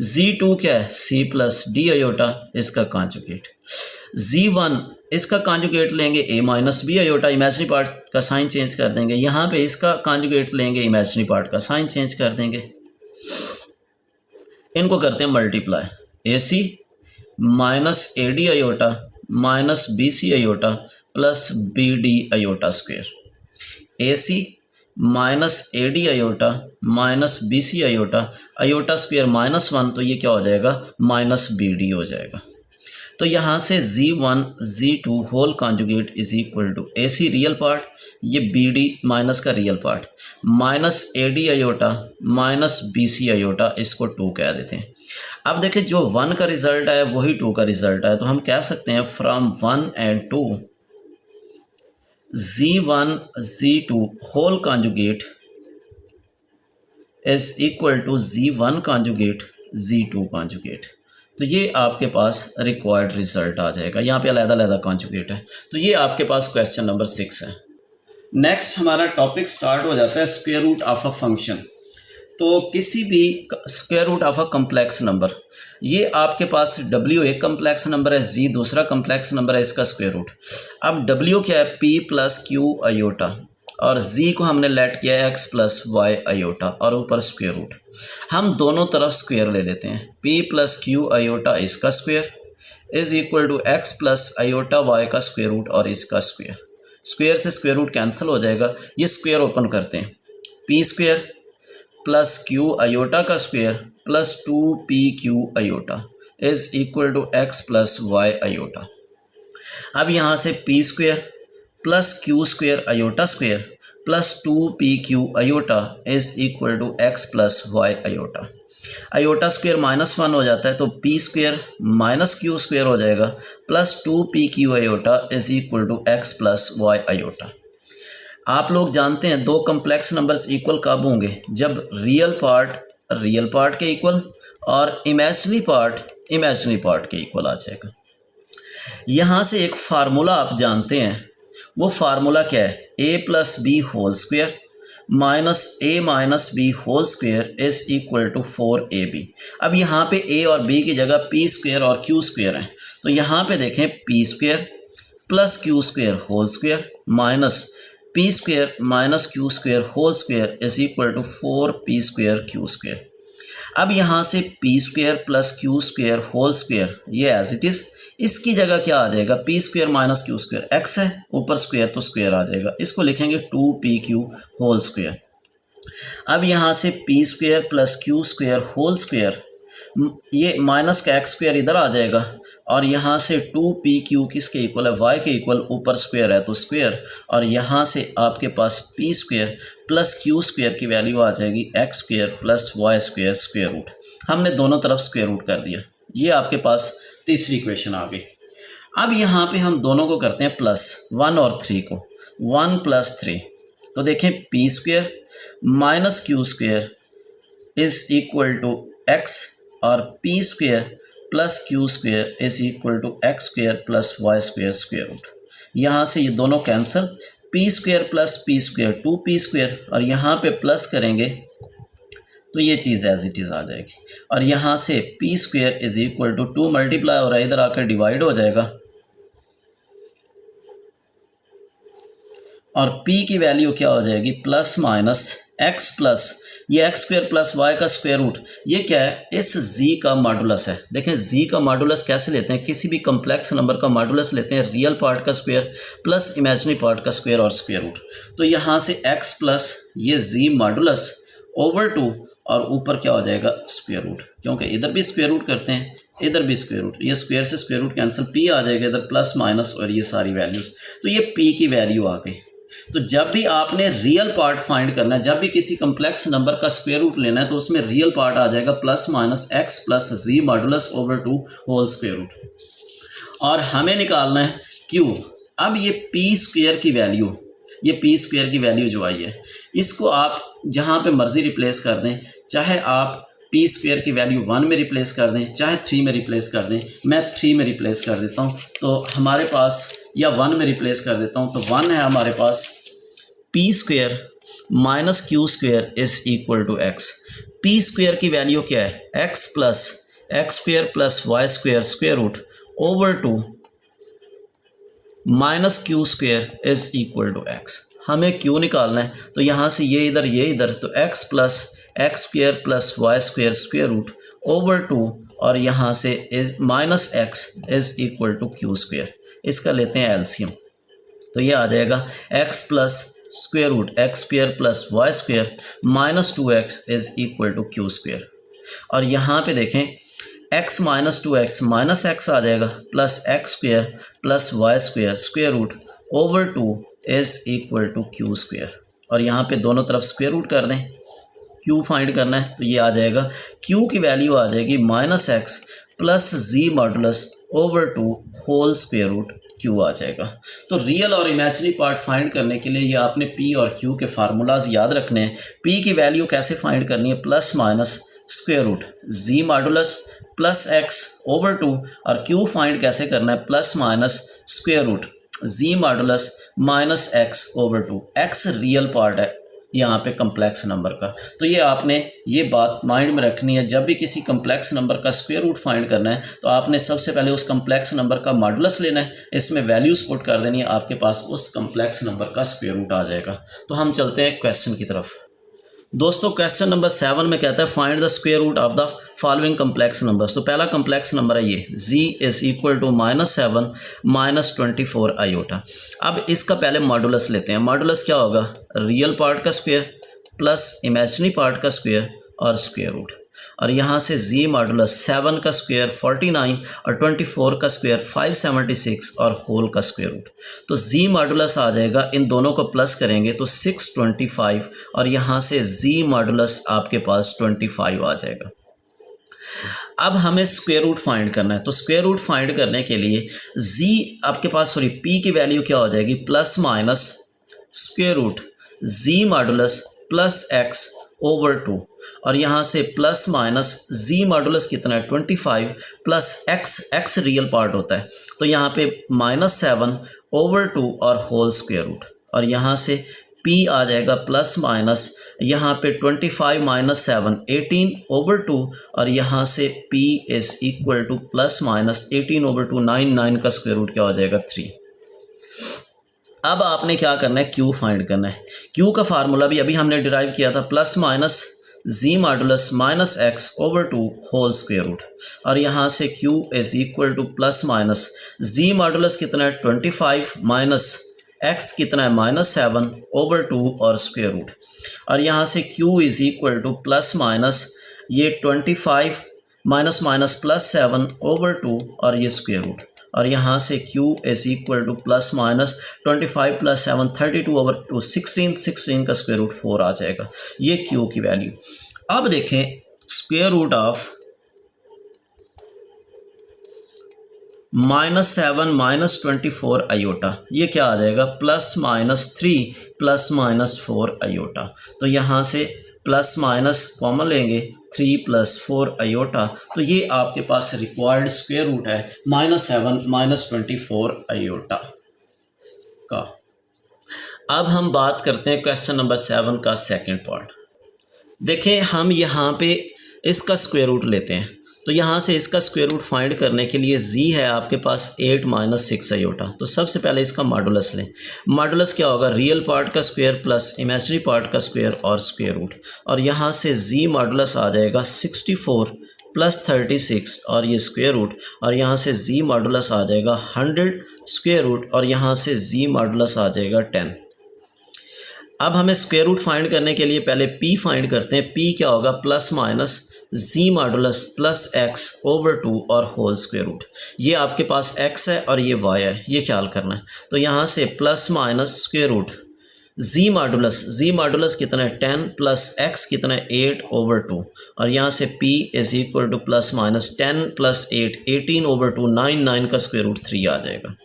A: Z2 क्या है C प्लस डी आयोटा, इसका कॉन्जुगेट। Z1 इसका कॉन्जुगेट लेंगे A minus b iota, imaginary part का साइन चेंज कर देंगे। यहाँ पे इसका कॉन्जुगेट लेंगे, इमेजिनरी पार्ट का साइन चेंज कर देंगे। इनको करते हैं multiply, AC minus AD iota minus BC iota plus BD iota square. AC minus AD iota minus BC iota, iota square -1, तो ये क्या हो जाएगा -BD हो जाएगा। तो यहाँ से Z1 Z2 whole conjugate is equal to AC real part, ये BD माइनस का real part, minus AD iota minus BC iota, इसको 2 कह देते हैं। अब देखिए जो 1 का रिजल्ट आया वही 2 का रिजल्ट आया, तो हम कह सकते हैं from 1 and 2 Z1 Z2 whole conjugate is equal to Z1 conjugate Z2 conjugate. तो ये आपके पास रिक्वायर्ड रिजल्ट आ जाएगा। यहाँ पे अलग-अलग कॉन्जुगेट है। तो ये आपके पास क्वेश्चन नंबर 6 है। नेक्स्ट हमारा टॉपिक स्टार्ट हो जाता है square root of a function. तो किसी भी square root of a complex number, ये आपके पास W एक कम्प्लेक्स नंबर है, Z दूसरा कम्प्लेक्स नंबर है, इसका स्क्वायर रूट। अब W क्या है P प्लस Q आयोटा, और Z को हमने लेट किया है X प्लस Y आयोटा, और ऊपर स्क्वायर रूट। हम दोनों तरफ स्क्वायर ले लेते हैं। P प्लस Q आयोटा इसका square is equal to X plus iota Y का स्क्वायर रूट और इसका स्क्वायर। स्क्वायर से स्क्वायर रूट कैंसिल हो जाएगा। ये स्क्वायर ओपन करते हैं, P square plus Q iota का square plus 2PQ iota is equal to X plus Y iota. अब यहाँ से P square plus Q square iota square plus 2PQ iota is equal to X plus Y iota. Iota square -1 हो जाता है, तो P square minus Q square हो जाएगा plus 2PQ iota is equal to X plus Y iota. आप लोग जानते हैं दो कम्प्लेक्स नंबर्स इक्वल कब होंगे, जब रियल पार्ट के इक्वल और इमेजिनरी पार्ट के इक्वल आ जाएगा। यहाँ से एक फार्मूला आप जानते हैं, वो फार्मूला क्या है, A plus b whole square minus A minus b whole square is equal to 4AB। अब यहाँ पे A और B की जगह P स्क्वायर और Q स्क्वायर है, तो यहाँ पे देखें P square plus Q square whole square minus P square minus Q square whole square is equal to 4P square Q square. अब यहाँ से P square plus Q square whole square ये as it is, इसकी जगह क्या आ जाएगा, P square minus Q square, X है ऊपर स्क्वायर तो स्क्वायर आ जाएगा, इसको लिखेंगे 2PQ होल स्क्वायर। अब यहाँ से P square plus Q square whole square, ये माइनस का X स्क्वायर इधर आ जाएगा, और यहाँ से 2PQ किसके इक्वल है, Y के इक्वल, ऊपर स्क्वायर है तो स्क्वायर, और यहाँ से आपके पास P square plus Q square की वैल्यू आ जाएगी X square plus Y square square root. हमने दोनों तरफ स्क्वायर रूट कर दिया। ये आपके पास तीसरी इक्वेशन आ गई। अब यहाँ पे हम दोनों को करते हैं प्लस, 1 और 3 को, 1 प्लस 3, तो देखें P square minus Q square is equal to X और P square plus Q square is equal to X square plus Y square square root. यहाँ से ये दोनों cancel, P square plus P square 2p square, और यहाँ पे plus करेंगे तो ये चीज़ एज इट इज़ आ जाएगी। और यहाँ से P square is equal to 2 multiply हो रहा है, इधर आकर डिवाइड हो जाएगा, और p की वैल्यू क्या हो जाएगी प्लस माइनस x प्लस ये एक्स स्क्वेयर प्लस वाई का स्क्वायर रूट। ये क्या है, इस z का मॉडुलस है। देखें z का मॉडुलस कैसे लेते हैं, किसी भी कम्प्लेक्स नंबर का मॉडुलस लेते हैं, रियल पार्ट का स्क्वायर प्लस इमेजिनरी पार्ट का स्क्वायर और स्क्वायर रूट। तो यहाँ से x प्लस ये z मॉडुलस ओवर 2 और ऊपर क्या हो जाएगा स्क्वायर रूट, क्योंकि इधर भी स्क्वायर रूट करते हैं इधर भी स्क्वायर रूट, ये स्क्वायर से स्क्वायर रूट कैंसिल, p आ जाएगा इधर प्लस माइनस और ये सारी वैल्यूज़। तो ये p की वैल्यू आ गई। तो जब भी आपने रियल पार्ट फाइंड करना है, जब भी किसी कम्प्लेक्स नंबर का स्क्वायर रूट लेना है, तो उसमें रियल पार्ट आ जाएगा plus minus x plus z modulus over 2 whole square root. और हमें निकालना है q। अब ये p स्क्वायर की वैल्यू, ये p स्क्वायर की वैल्यू जो आई है, इसको आप जहाँ पे मर्जी रिप्लेस कर दें, चाहे आप पी स्क्वायर की वैल्यू 1 में रिप्लेस कर दें, चाहे 3 में रिप्लेस कर दें। मैं 3 में रिप्लेस कर देता हूँ, तो हमारे पास, या 1 में रिप्लेस कर देता हूँ, तो 1 है हमारे पास p square minus q square is equal to x. P square की वैल्यू क्या है, x plus x square plus y square square root over 2 minus q square is equal to x. हमें क्यू निकालना है, तो यहाँ से ये इधर, तो x plus x square plus y square square root over 2 और यहाँ से is minus x is equal to q square. इसका लेते हैं एलसीएम, तो ये आ जाएगा x plus square root x square plus y square minus 2x is equal to q square. और यहाँ पे देखें x minus 2x minus x आ जाएगा plus x square plus y square square root over 2 is equal to q square. और यहाँ पे दोनों तरफ स्क्वायर रूट कर दें, q फाइंड करना है, तो ये आ जाएगा q की वैल्यू आ जाएगी minus X plus z modulus over 2 whole square root q आ जाएगा। तो रियल और इमेजिनरी पार्ट फाइंड करने के लिए ये आपने p और q के फार्मूलाज याद रखने हैं। p की वैल्यू कैसे फाइंड करनी है, plus minus square root z modulus plus x over 2, और q फाइंड कैसे करना है, plus minus square root z modulus minus x over 2। x real part है यहाँ पे कम्प्लेक्स नंबर का। तो ये आपने ये बात माइंड में रखनी है, जब भी किसी कम्प्लेक्स नंबर का स्क्वायर रूट फाइंड करना है, तो आपने सबसे पहले उस कम्प्लेक्स नंबर का मॉडुलस लेना है, इसमें वैल्यूज पुट कर देनी है, आपके पास उस कम्प्लेक्स नंबर का स्क्वायर रूट आ जाएगा। तो हम चलते हैं क्वेश्चन की तरफ। दोस्तों क्वेश्चन नंबर 7 में कहता है find the square root of the following complex numbers. तो पहला कम्प्लेक्स नंबर है ये z is equal to -7 -24 iota. अब इसका पहले मॉडुलस लेते हैं। मॉडुलस क्या होगा, रियल पार्ट का स्क्वायर प्लस इमेजिनरी पार्ट का स्क्वायर और स्क्वायर रूट। और यहाँ से z मॉडुलस 7 का स्क्वायर 49 और 24 का स्क्वायर 576 और होल का स्क्वायर रूट। तो z मॉडुलस आ जाएगा, इन दोनों को प्लस करेंगे तो 625 और यहाँ से z मॉडुलस आपके पास 25 आ जाएगा। अब हमें स्क्वायर रूट फाइंड करना है, तो स्क्वायर रूट फाइंड करने के लिए z आपके पास p की वैल्यू क्या हो जाएगी, plus minus square root z modulus plus x over 2, और यहाँ से प्लस माइनस z मॉडुलस कितना है 25 प्लस x रियल पार्ट होता है, तो यहाँ पे -7 ओवर 2 और होल स्क्वायर रूट। और यहाँ से p आ जाएगा प्लस माइनस यहाँ पे 25 माइनस 7 18 ओवर 2, और यहाँ से p is equal to plus minus 18 over 2 9 का स्क्वायर रूट क्या हो जाएगा 3। अब आपने क्या करना है, q फाइंड करना है। q का फार्मूला भी अभी हमने डिराइव किया था, plus minus z modulus minus x over 2 whole square root. और यहाँ से q is equal to plus minus z modulus कितना है 25 माइनस x कितना है -7 ओवर 2 और स्क्वायर रूट। और यहाँ से q is equal to plus minus ये 25 माइनस माइनस प्लस 7 ओवर 2 और ये स्क्वायर रूट। और यहाँ से q is equal to plus minus 25 plus 7 32 over 2 16 का स्क्वायर रूट 4 आ जाएगा, ये q की वैल्यू। अब देखें स्क्वायर रूट ऑफ -7 -24 आयोटा, ये क्या आ जाएगा, plus minus 3 plus minus 4 iota. तो यहाँ से प्लस माइनस कॉमन लेंगे 3 + 4 आयोटा, तो ये आपके पास रिक्वायर्ड स्क्वायर रूट है -7 - 24 आयोटा का। अब हम बात करते हैं क्वेश्चन नंबर 7 का सेकंड पार्ट। देखें, हम यहाँ पे इसका स्क्वायर रूट लेते हैं, तो यहाँ से इसका स्क्वायर रूट फाइंड करने के लिए z है आपके पास 8 - 6 आयोटा। तो सबसे पहले इसका मॉडुलस लें। मॉडुलस क्या होगा? रियल पार्ट का स्क्वायर प्लस इमेजिनरी पार्ट का स्क्वायर और स्क्वायर रूट। और यहाँ से z मॉडुलस आ जाएगा 64 + 36 और ये स्क्वायर रूट, और यहाँ से z मॉडुलस आ जाएगा 100 स्क्वायर रूट, और यहाँ से z मॉडुलस आ जाएगा 10। अब हमें स्क्वायर रूट फाइंड करने के लिए पहले p फाइंड करते हैं। p क्या होगा? Plus minus z modulus plus x/2 और होल स्क्वायर रूट। ये आपके पास x है और ये y है, ये ख्याल करना है। तो यहाँ से plus minus square root z modulus कितना है? 10 प्लस x कितना है? 8/2, और यहाँ से p = प्लस माइनस 10 + 8 18/2, 9 का स्क्वायर रूट 3 आ जाएगा।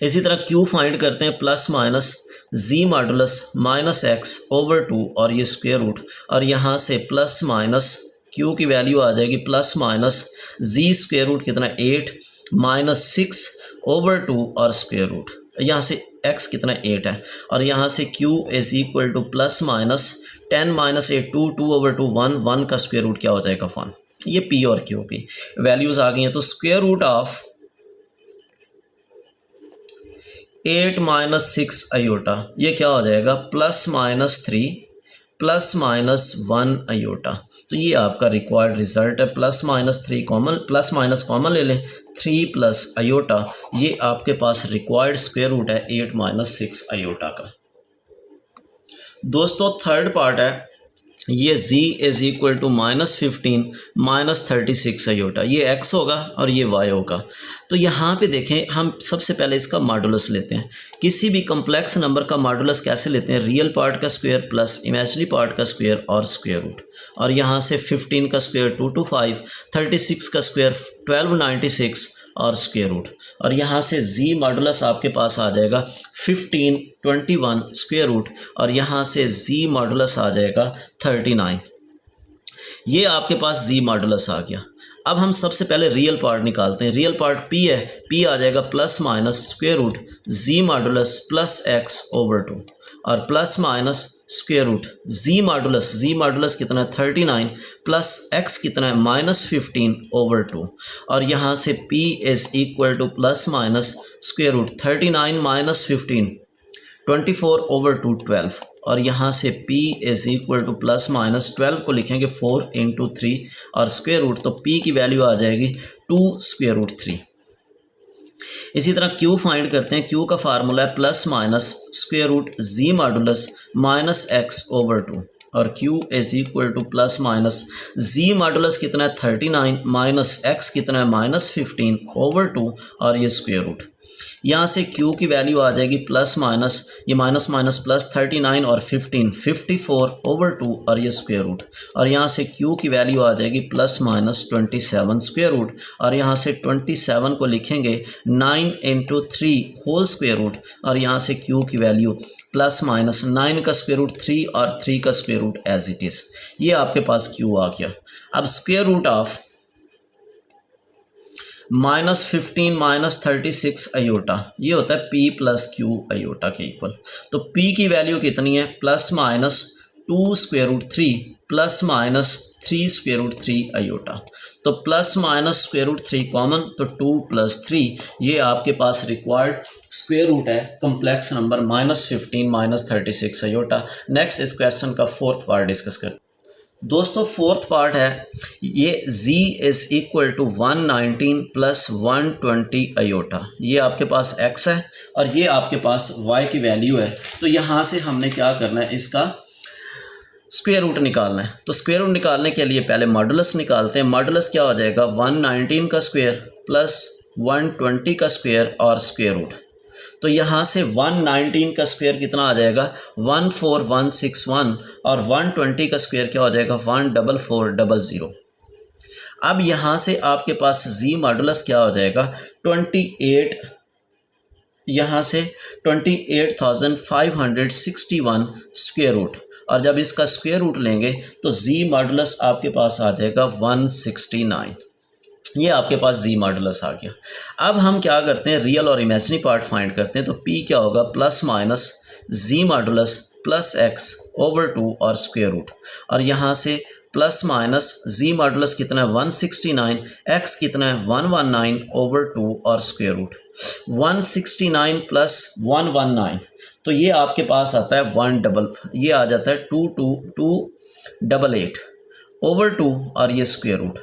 A: इसी तरह q फाइंड करते हैं। Plus minus z modulus -x/2 और ये स्क्वायर रूट, और यहाँ से प्लस माइनस q की वैल्यू आ जाएगी plus minus z square root कितना है? 8 - 6/2 और स्क्वायर रूट, यहाँ से x कितना 8 है, और यहाँ से q = प्लस माइनस 10 - 8 2/2 1 का स्क्वायर रूट क्या हो जाएगा? 1। ये p और q की वैल्यूज़ आ गई हैं। तो स्क्वायर रूट ऑफ 8 - 6 आयोटा, ये क्या हो जाएगा? Plus minus 3 plus minus 1 iota. तो ये आपका रिक्वायर्ड रिजल्ट है। Plus minus 3 common, plus minus common ले लें, 3 प्लस आयोटा, ये आपके पास रिक्वायर्ड स्क्वायर रूट है 8 - 6 आयोटा का। दोस्तों थर्ड पार्ट है, ये z = -15 - 36 आयोटा, ये x होगा और ये y होगा। तो यहाँ पे देखें, हम सबसे पहले इसका मॉडुलस लेते हैं। किसी भी कम्प्लेक्स नंबर का मॉडुलस कैसे लेते हैं? रियल पार्ट का स्क्वायर प्लस इमेजिनरी पार्ट का स्क्वायर और स्क्वायर रूट, और यहाँ से 15 का स्क्वायर 225, 36 का स्क्वायर 1296 और स्क्वायर रूट, और यहाँ से z मॉडुलस आपके पास आ जाएगा 15 21 स्क्वायर रूट, और यहाँ से z मॉडुलस आ जाएगा 39। ये आपके पास z मॉडुलस आ गया। अब हम सबसे पहले रियल पार्ट निकालते हैं। रियल पार्ट p है, p आ जाएगा plus minus square root z modulus plus x/2 और plus minus square root z modulus कितना है? 39 प्लस x कितना है? -15/2, और यहाँ से p = plus minus square root 39 - 15 24/2 12, और यहाँ से p = प्लस माइनस 12 को लिखेंगे 4 × 3 और स्क्वायर रूट, तो p की वैल्यू आ जाएगी 2√3। इसी तरह q फाइंड करते हैं। q का फार्मूला है plus minus square root z modulus -x/2, और q = plus minus z modulus कितना है? 39 माइनस x कितना है? -15/2 और ये स्क्वायर रूट। यहाँ से q की वैल्यू आ जाएगी प्लस माइनस, ये माइनस माइनस प्लस 39 और 15 54/2 और ये स्क्वायर रूट, और यहाँ से q की वैल्यू आ जाएगी प्लस माइनस 27 स्क्वायर रूट, और यहाँ से 27 को लिखेंगे 9 × 3 होल स्क्वायर रूट, और यहाँ से q की वैल्यू प्लस माइनस 9 का स्क्वायर रूट 3 और 3 का square root as it is. ये आपके पास q आ गया। अब स्क्वायर रूट ऑफ -15 - 36 आयोटा, ये होता है p + q आयोटा के इक्वल। तो p की वैल्यू कितनी है? Plus minus 2√3 plus minus 3√3 iota. तो प्लस माइनस √3 कॉमन, तो 2 + 3, ये आपके पास रिक्वायर्ड स्क्वायर रूट है कम्प्लेक्स नंबर -15 - 36 आयोटा। नेक्स्ट इस क्वेश्चन का फोर्थ पार्ट डिस्कस करते हैं। दोस्तों फोर्थ पार्ट है, ये z = 119 + 120 आयोटा, ये आपके पास x है और ये आपके पास y की वैल्यू है। तो यहाँ से हमने क्या करना है? इसका स्क्वायर रूट निकालना है। तो स्क्वायर रूट निकालने के लिए पहले मॉडुलस निकालते हैं। मॉडुलस क्या हो जाएगा? 119 का स्क्वायर प्लस 120 का स्क्वायर और स्क्वायर रूट। तो यहाँ से 119 का स्क्वायर कितना आ जाएगा? 14161, और 120 का स्क्वायर क्या हो जाएगा? 14400। अब यहाँ से आपके पास z मॉडुलस क्या हो जाएगा? 28, यहाँ से 28,561 स्क्वायर रूट, और जब इसका स्क्वायर रूट लेंगे तो जी मॉडुलस आपके पास आ जाएगा 169। ये आपके पास जी मॉडुलस आ गया। अब हम क्या करते हैं, रियल और इमेजिनरी पार्ट फाइंड करते हैं। तो पी क्या होगा, plus minus g modulus plus x over 2 और स्क्वायर रूट, और यहाँ से प्लस माइनस जी मॉडुलस कितना है 169, एक्स कितना है 119 ओवर 2 और स्क्वायर रूट। 169 प्लस 119 तो ये आपके पास आता है ये आ जाता है 288 ओवर 2 और ये स्क्वायर रूट,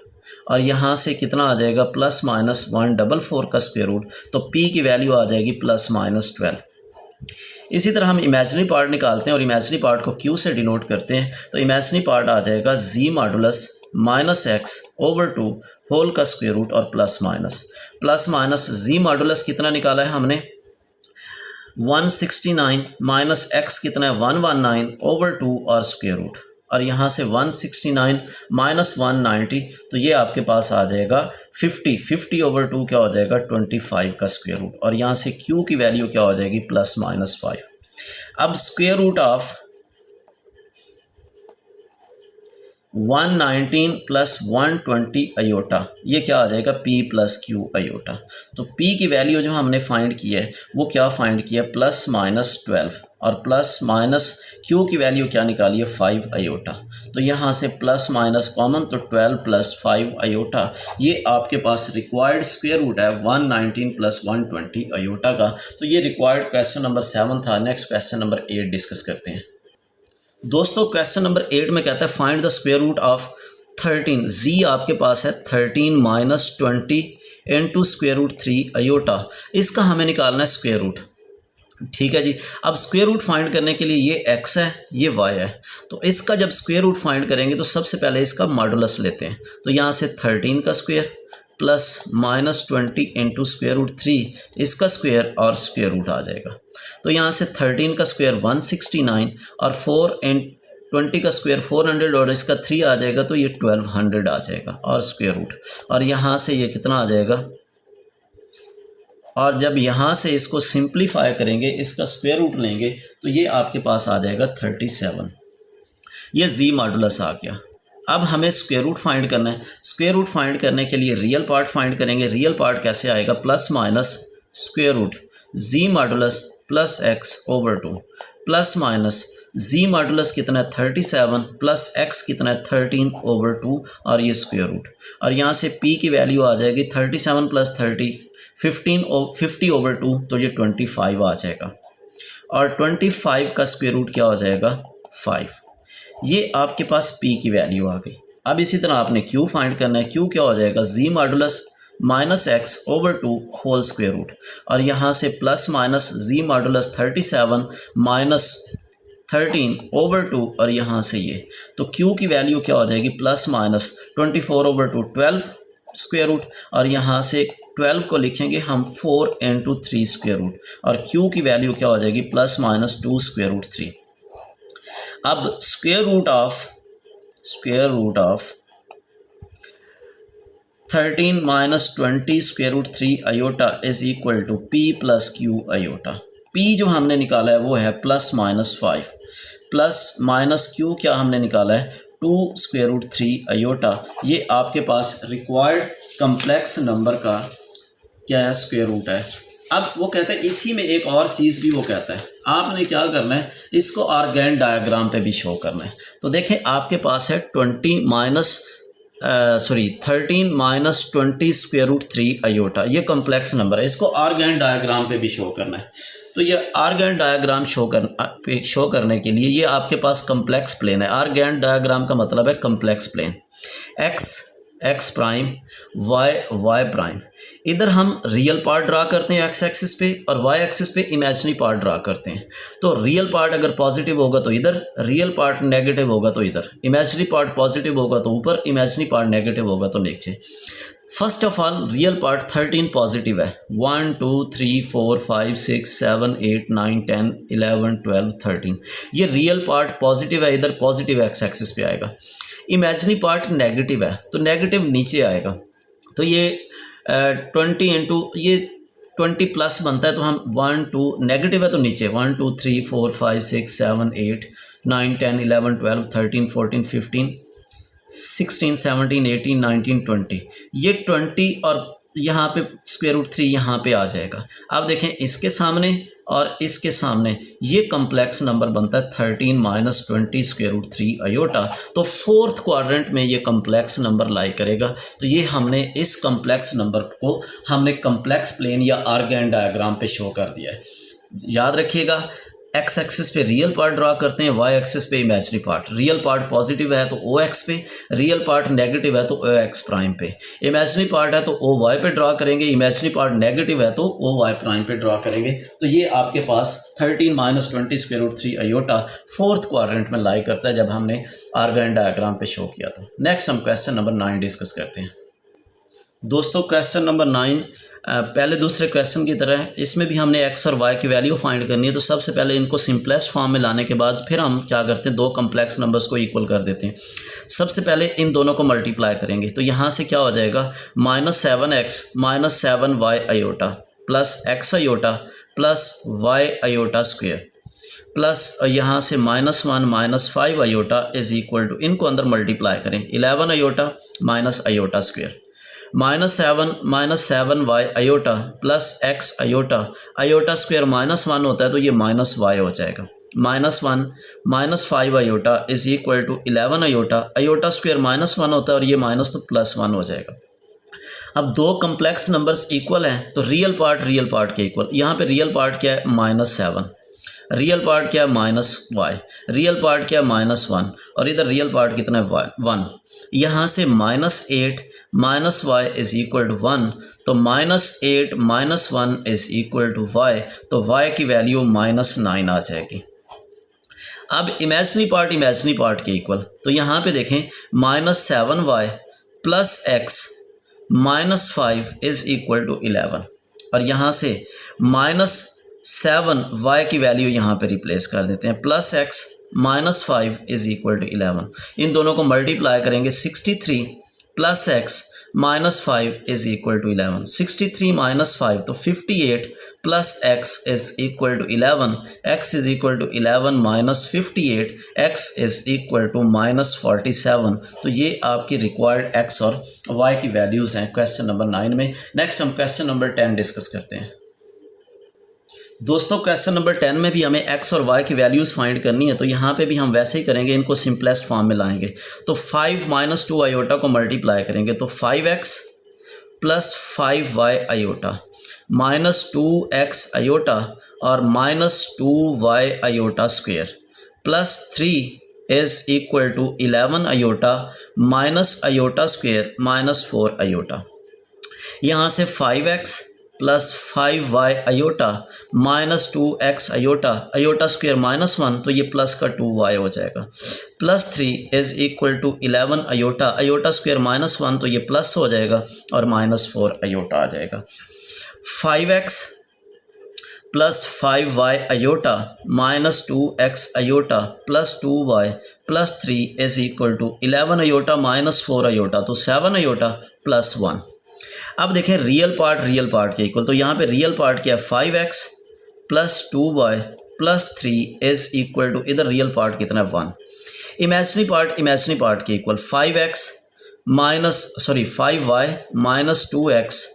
A: और यहाँ से कितना आ जाएगा प्लस माइनस 144 का स्क्वायर रूट, तो p की वैल्यू आ जाएगी प्लस माइनस 12। इसी तरह हम इमेजिनरी पार्ट निकालते हैं और इमेजिनरी पार्ट को q से डिनोट करते हैं। तो इमेजिनरी पार्ट आ जाएगा g modulus minus x over 2 whole का स्क्वायर रूट और प्लस माइनस जी मॉडुलस कितना निकाला है हमने 169 माइनस एक्स कितना है 119 ओवर 2 और स्क्वायर रूट, और यहाँ से 169 माइनस 190 तो ये आपके पास आ जाएगा 50 ओवर 2 क्या हो जाएगा 25 का स्क्वायर रूट, और यहाँ से q की वैल्यू क्या हो जाएगी प्लस माइनस 5। अब square root of 119 plus 120 iota, ये क्या आ जाएगा p प्लस क्यू अयोटा। तो p की वैल्यू जो हमने फाइंड की है वो क्या फाइंड किया प्लस माइनस 12, और प्लस माइनस q की वैल्यू क्या निकाली है 5 अयोटा। तो यहाँ से प्लस माइनस कॉमन, तो 12 प्लस 5 अयोटा, ये आपके पास रिक्वायर्ड स्क्वायर रूट है 119 प्लस 120 अयोटा का। तो ये रिक्वायर्ड क्वेश्चन नंबर 7 था। नेक्स्ट क्वेश्चन नंबर 8 डिस्कस करते हैं। दोस्तों क्वेश्चन नंबर 8 में कहता है find the square root of 13। जी आपके पास है 13 minus 20 into square root 3 iota, इसका हमें निकालना है स्क्वायर रूट। ठीक है जी। अब स्क्वायर रूट फाइंड करने के लिए ये x है ये y है, तो इसका जब स्क्वायर रूट फाइंड करेंगे तो सबसे पहले इसका मॉडुलस लेते हैं। तो यहाँ से 13 का square plus minus 20 into square root 3, इसका स्क्वायर और स्क्वायर रूट आ जाएगा। तो यहाँ से 13 का स्क्वायर 169 और 4 एंड 20 का स्क्वायर 400 और इसका 3 आ जाएगा, तो ये 1200 आ जाएगा और स्क्वायर रूट, और यहाँ से ये कितना आ जाएगा, और जब यहाँ से इसको सिंप्लीफाई करेंगे इसका स्क्वायर रूट लेंगे तो ये आपके पास आ जाएगा 37। ये जी मॉडुलस आ गया। अब हमें स्क्वायर रूट फाइंड करना है। स्क्वायर रूट फाइंड करने के लिए रियल पार्ट फाइंड करेंगे। रियल पार्ट कैसे आएगा, plus minus square root g modulus plus x over 2 plus minus g modulus कितना है 37 प्लस एक्स कितना है 13 ओवर 2 और ये स्क्वायर रूट, और यहाँ से p की वैल्यू आ जाएगी 37 प्लस 30 50 ओवर 2, तो ये 25 आ जाएगा, और 25 का स्क्वायर रूट क्या हो जाएगा 5। ये आपके पास p की वैल्यू आ गई। अब इसी तरह आपने q फाइंड करना है। q क्या हो जाएगा g modulus minus x over 2 whole square root, और यहाँ से plus minus g modulus 37 minus 13 over 2, और यहाँ से ये, तो q की वैल्यू क्या हो जाएगी plus minus 24 over 2 12 square root, और यहाँ से 12 को लिखेंगे हम 4 इंटू 3 स्क्वायर रूट, और q की वैल्यू क्या हो जाएगी प्लस माइनस 2 स्क्वायर रूट 3। अब square root of 13 minus 20 square root 3 iota is equal to p plus Q iota. p जो हमने निकाला है वो है plus minus 5 plus minus Q क्या हमने निकाला है 2 स्क्वायर रूट 3 अयोटा। ये आपके पास रिक्वायर्ड कम्प्लेक्स नंबर का क्या है स्क्वायर रूट है। अब वो कहते हैं इसी में एक और चीज़ भी वो कहता है, आपने क्या करना है इसको आर्गेन डायग्राम पे भी शो करना है। तो देखें आपके पास है 13 माइनस 20 स्क्वायर रूट 3 अयोटा, ये कम्प्लेक्स नंबर है, इसको आर्गेन डायग्राम पे भी शो करना है। तो ये आर्गेन डायग्राम शो करने के लिए ये आपके पास कम्प्लेक्स प्लेन है। आर्गेन डायग्राम का मतलब है complex plane, X prime Y prime. इधर हम रियल पार्ट ड्रा करते हैं एक्स एक्सिस पे, और वाई एक्सिस पे इमेजिनरी पार्ट ड्रा करते हैं। तो रियल पार्ट अगर पॉजिटिव होगा तो इधर, रियल पार्ट नेगेटिव होगा तो इधर, इमेजिनरी पार्ट पॉजिटिव होगा तो ऊपर, इमेजिनरी पार्ट नेगेटिव होगा तो नीचे। First of all real part 13 positive है, 1 2 3 4 5 6 7 8 9 10 11 12 13, ये रियल पार्ट पॉजिटिव है, इधर पॉजिटिव एक्स एक्सिस पे आएगा। इमेजिनरी पार्ट नेगेटिव है तो नेगेटिव नीचे आएगा। तो ये 20 इंटू ये 20 प्लस बनता है तो हम 1 2 नेगेटिव है तो नीचे 1 2 3 4 5 6 7 8 9 10 11 12 13 14 15 16 17 18 19 20, ये 20 और यहाँ पे स्क्वायर रूट 3 यहाँ पे आ जाएगा। अब देखें इसके सामने और इसके सामने ये कम्प्लेक्स नंबर बनता है 13 माइनस 20 स्क्वायर रूट 3 अयोटा। तो फोर्थ क्वाड्रेंट में ये कम्प्लेक्स नंबर लाई करेगा। तो ये हमने इस कम्प्लेक्स नंबर को हमने कम्प्लेक्स प्लेन या आर्गन डायग्राम पे शो कर दिया है। याद रखिएगा, एक्स एक्सिस पे रियल पार्ट ड्रा करते हैं, वाई एक्सिस पे imaginary part. Real part positive है तो ओ एक्स पे, रियल पार्ट नेगेटिव है तो ओ एक्स प्राइम पे। इमेजिनरी पार्ट है तो ओ वाई पे ड्रा करेंगे, इमेजिनरी पार्ट नेगेटिव है तो ओ वाई प्राइम पे ड्रा करेंगे। तो ये आपके पास 13 minus 20 square root 3 iota fourth quadrant में लाई करता है, जब हमने आर्गन डायग्राम पे शो किया था। नेक्स्ट हम क्वेश्चन नंबर 9 डिस्कस करते हैं। दोस्तों क्वेश्चन नंबर 9 पहले दूसरे क्वेश्चन की तरह है, इसमें भी हमने एक्स और वाई की वैल्यू फाइंड करनी है। तो सबसे पहले इनको सिंपलेस्ट फॉर्म में लाने के बाद फिर हम क्या करते हैं, दो कम्प्लेक्स नंबर्स को इक्वल कर देते हैं। सबसे पहले इन दोनों को मल्टीप्लाई करेंगे तो यहाँ से क्या हो जाएगा, -7x minus 7y iota plus X iota plus Y iota square plus यहाँ से -1 minus 5 iota is equal to, इनको अंदर मल्टीप्लाई करें 11 iota minus iota square -7 minus 7y iota plus x iota, iota square -1 होता है तो ये -y हो जाएगा। -1 minus 5 iota is equal to 11 iota, iota square -1 होता है और ये माइनस तो +1 हो जाएगा। अब दो कम्प्लेक्स नंबर्स इक्वल हैं तो रियल पार्ट के इक्वल। यहाँ पे रियल पार्ट क्या है, -7, रियल पार्ट क्या है -y, रियल पार्ट क्या है -1 और इधर रियल पार्ट कितना है 1। यहाँ से -8 minus y is equal to 1, तो -8 minus 1 is equal to y, तो y की वैल्यू -9 आ जाएगी। अब इमेजिनरी पार्ट के इक्वल, तो यहाँ पे देखें -7y plus x -5 is equal to 11 और यहाँ से -7y की वैल्यू यहाँ पे रिप्लेस कर देते हैं, plus x -5 is equal to 11। इन दोनों को मल्टीप्लाई करेंगे 63 plus x -5 is equal to 11, 63 minus 5 तो 58 plus x is equal to 11, x is equal to 11 minus 58, x is equal to -47। तो ये आपकी रिक्वायर्ड x और y की वैल्यूज़ हैं क्वेश्चन नंबर 9 में। नेक्स्ट हम क्वेश्चन नंबर 10 डिस्कस करते हैं। दोस्तों क्वेश्चन नंबर 10 में भी हमें x और y की वैल्यूज़ फाइंड करनी है, तो यहाँ पे भी हम वैसे ही करेंगे, इनको सिंपलेस्ट फॉर्म में लाएंगे। तो 5 माइनस 2 अयोटा को मल्टीप्लाई करेंगे तो 5x plus 5y iota minus 2x iota और -2y iota square plus 3 is equal to 11 iota minus iota square minus 4 iota. यहाँ से 5x plus 5y iota minus 2x iota, iota square -1 तो ये plus का 2y हो जाएगा, plus 3 is equal to 11 iota, iota square -1 तो ये plus हो जाएगा और -4 अयोटा आ जाएगा। 5x plus 5y iota minus 2x iota plus 2y plus 3 is equal to 11 iota minus 4 iota तो 7 अयोटा प्लस 1। अब देखें रियल पार्ट के इक्वल, तो यहाँ पे रियल पार्ट क्या है 5x plus 2y plus 3 is equal to, इधर रियल पार्ट कितना है 1। इमेजिनरी पार्ट के equal 5y minus 2x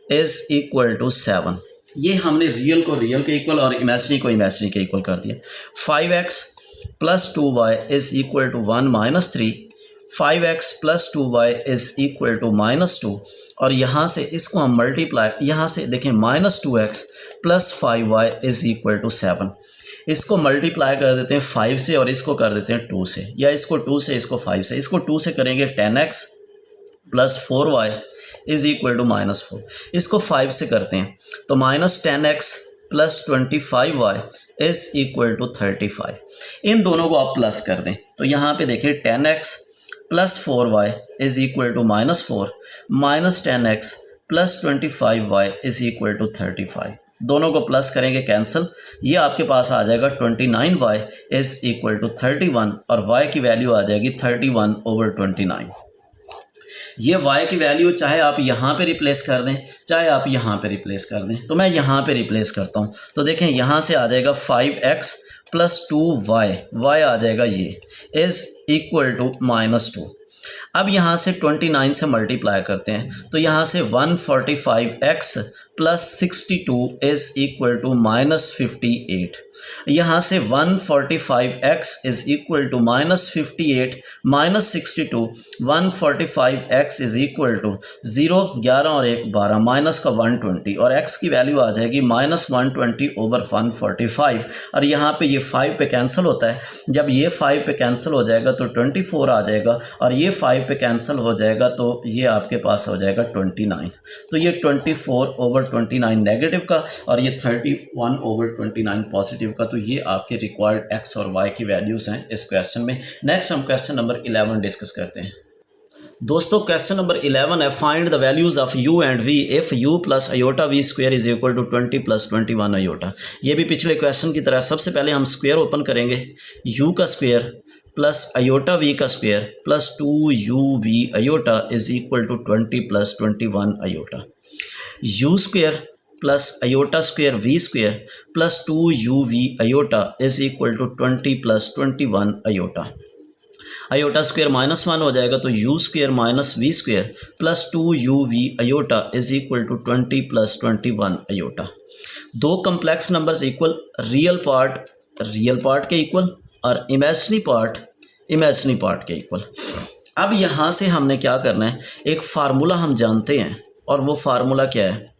A: is equal to 7। ये हमने रियल को रियल के इक्वल और इमेजिनरी को इमेजिनरी के इक्वल कर दिया। 5x plus 2y is equal to 1 minus 3, 5x plus 2y is equal to -2 और यहाँ से इसको हम मल्टीप्लाई, यहाँ से देखें -2x plus 5y is equal to 7। इसको मल्टीप्लाई कर देते हैं 5 से और इसको कर देते हैं 2 से, या इसको 2 से इसको 5 से, इसको 2 से करेंगे 10x plus 4y is equal to -4। इसको 5 से करते हैं तो -10x plus 25y is equal to 35। इन दोनों को आप प्लस कर दें तो यहाँ पे देखिए 10x plus 4y is equal to -4 minus 10x plus 25y is equal to 35। दोनों को प्लस करेंगे कैंसिल, ये आपके पास आ जाएगा 29y इज इक्वल टू 31 और y की वैल्यू आ जाएगी 31/29। ये y की वैल्यू चाहे आप यहाँ पे रिप्लेस कर दें, चाहे आप यहाँ पे रिप्लेस कर दें। तो मैं यहाँ पे रिप्लेस करता हूँ। तो देखें यहाँ से आ जाएगा 5x + 2y, y आ जाएगा ये इज़ इक्वल टू -2। अब यहाँ से 29 से मल्टीप्लाई करते हैं तो यहाँ से 145x + 62 इज़ इक्वल टू -58। यहाँ से 145x is equal to -58 -62, 145x is equal to 0, 11 और 1 12, माइनस का 120 और x की वैल्यू आ जाएगी -120/145। और यहाँ पे ये 5 पे कैंसिल होता है। जब ये 5 पे कैंसिल हो जाएगा तो 24 आ जाएगा और ये 5 पे कैंसिल हो जाएगा तो ये आपके पास हो जाएगा 29। तो ये 24/29 नेगेटिव का और ये 31/29 पॉजिटिव का। तो ये आपके रिक्वायर्ड x और y की वैल्यूज़ हैं इस क्वेश्चन में। नेक्स्ट हम क्वेश्चन नंबर 11 डिस्कस करते हैं। दोस्तों क्वेश्चन नंबर 11 है, find the values of u and v if u + i/v² is equal to 20 + 21 i। ये भी पिछले क्वेश्चन की तरह सबसे पहले हम स्क्वायर ओपन करेंगे, u का स्क्वायर प्लस i/v का square plus 2uv i is equal to 20 + 21 i। u square plus i² v square plus 2uv i is equal to 20 + 21 i। i square -1 हो जाएगा तो u स्क्वायर - v square plus 2uv i is equal to 20 + 21 i। दो complex numbers equal, real part के equal और imaginary part के equal. अब यहाँ से हमने क्या करना है, एक फार्मूला हम जानते हैं और वो फार्मूला क्या है,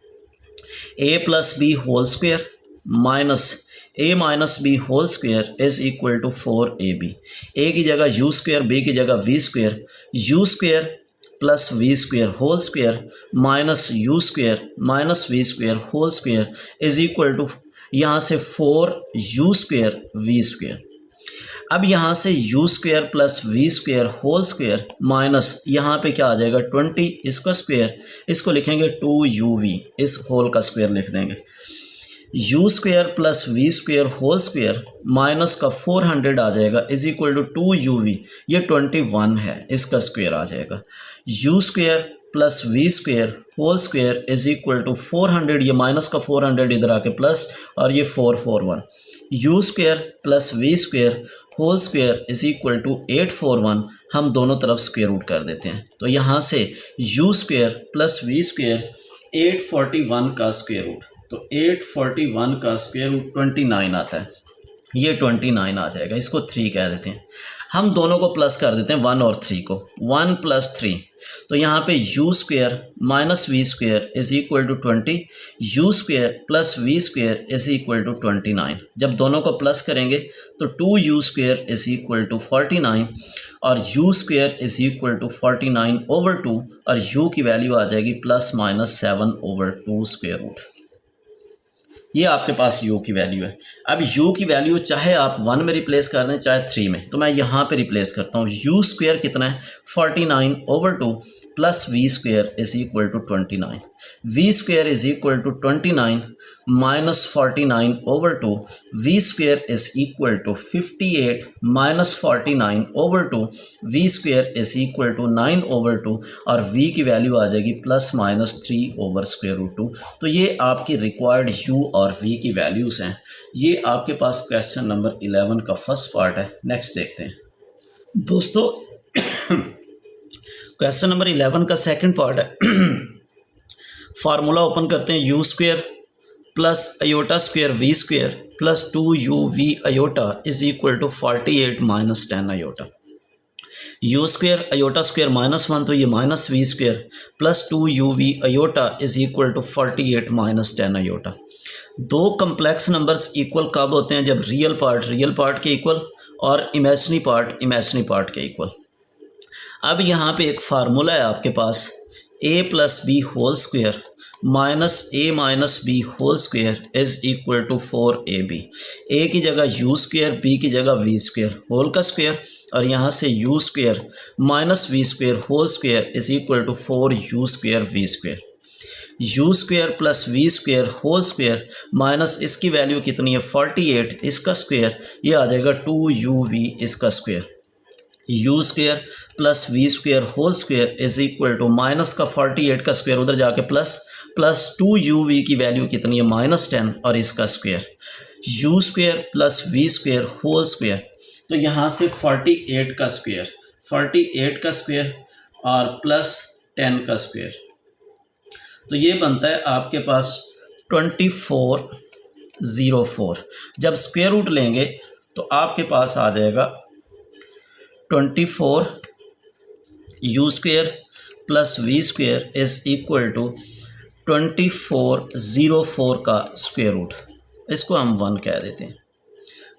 A: a + b whole square minus a - b whole square is equal to 4ab। a की जगह u स्क्वायर, b की जगह v square, u square plus v square whole square minus u square v square whole square is equal to यहाँ से 4u square v square. अब यहाँ से u square plus v square whole square minus यहाँ पे क्या आ जाएगा 20, इसका स्क्वायर, इसको लिखेंगे 2uv, इस होल का स्क्वायर लिख देंगे। u square plus v square whole square minus का 400 आ जाएगा इज इक्वल टू 2uv, ये 21 है, इसका स्क्वायर आ जाएगा। u square plus v square whole square is equal to 400, ये माइनस का 400 इधर आके प्लस और ये 441। u square plus v square whole square is equal to 841, हम दोनों तरफ स्क्वायर रूट कर देते हैं। तो यहाँ से u square plus v square 841 का स्क्वायर रूट, तो 841 का स्क्वायर रूट 29 आता है, ये 29 आ जाएगा, इसको 3 कह देते हैं। हम दोनों को प्लस कर देते हैं 1 और 3 को, 1 + 3, तो यहाँ पे u square minus v square is equal to 20, u square plus v square is equal to 29। जब दोनों को प्लस करेंगे तो 2u square is equal to 49 और u square is equal to 49/2 और u की वैल्यू आ जाएगी +/7/2 स्क्वायर रूट। ये आपके पास u की वैल्यू है। अब u की वैल्यू चाहे आप 1 में रिप्लेस कर दें चाहे 3 में, तो मैं यहाँ पे रिप्लेस करता हूँ। u स्क्वायर कितना है 49/2 plus v square is equal to 29, v square is equal to 29 minus 49/2, v square is equal to 58 minus 49/2, v square is equal to 9/2 और v की वैल्यू आ जाएगी +/3/√2। तो ये आपकी रिक्वायर्ड u और v की वैल्यूज़ हैं। ये आपके पास क्वेश्चन नंबर 11 का फर्स्ट पार्ट है। नेक्स्ट देखते हैं दोस्तों, क्वेश्चन नंबर 11 का सेकंड पार्ट है। फार्मूला ओपन करते हैं, u square plus i² v square plus 2uv i is equal to 48 - 10 i। u square i² -1, तो ये minus v square plus 2uv i is equal to 48 - 10 i। दो complex numbers equal कब होते हैं, जब real part के equal और imaginary part के इक्वल। अब यहाँ पे एक फार्मूला है आपके पास, a + b whole square minus a - b whole square is equal to 4ab। a की जगह u स्क्वायर, b की जगह v स्क्वायर होल का स्क्वायर और यहाँ से u square minus v square whole square is equal to 4u square v square. u square plus v square whole square minus इसकी value कितनी है 48, इसका स्क्वायर, ये आ जाएगा 2uv इसका square. U square plus v square whole square is equal to minus का 48 का स्क्वेयर उधर जाके प्लस 2u v की वैल्यू कितनी है -10 और इसका square u square plus v square whole square. तो यहाँ से 48 का स्क्वेयर और प्लस 10 का स्क्वेयर, तो ये बनता है आपके पास 2404। जब स्क्वेयर रूट लेंगे तो आपके पास आ जाएगा 24 u square plus v square is equal to 2404 का स्क्वेयर रूट, इसको हम 1 कह देते हैं।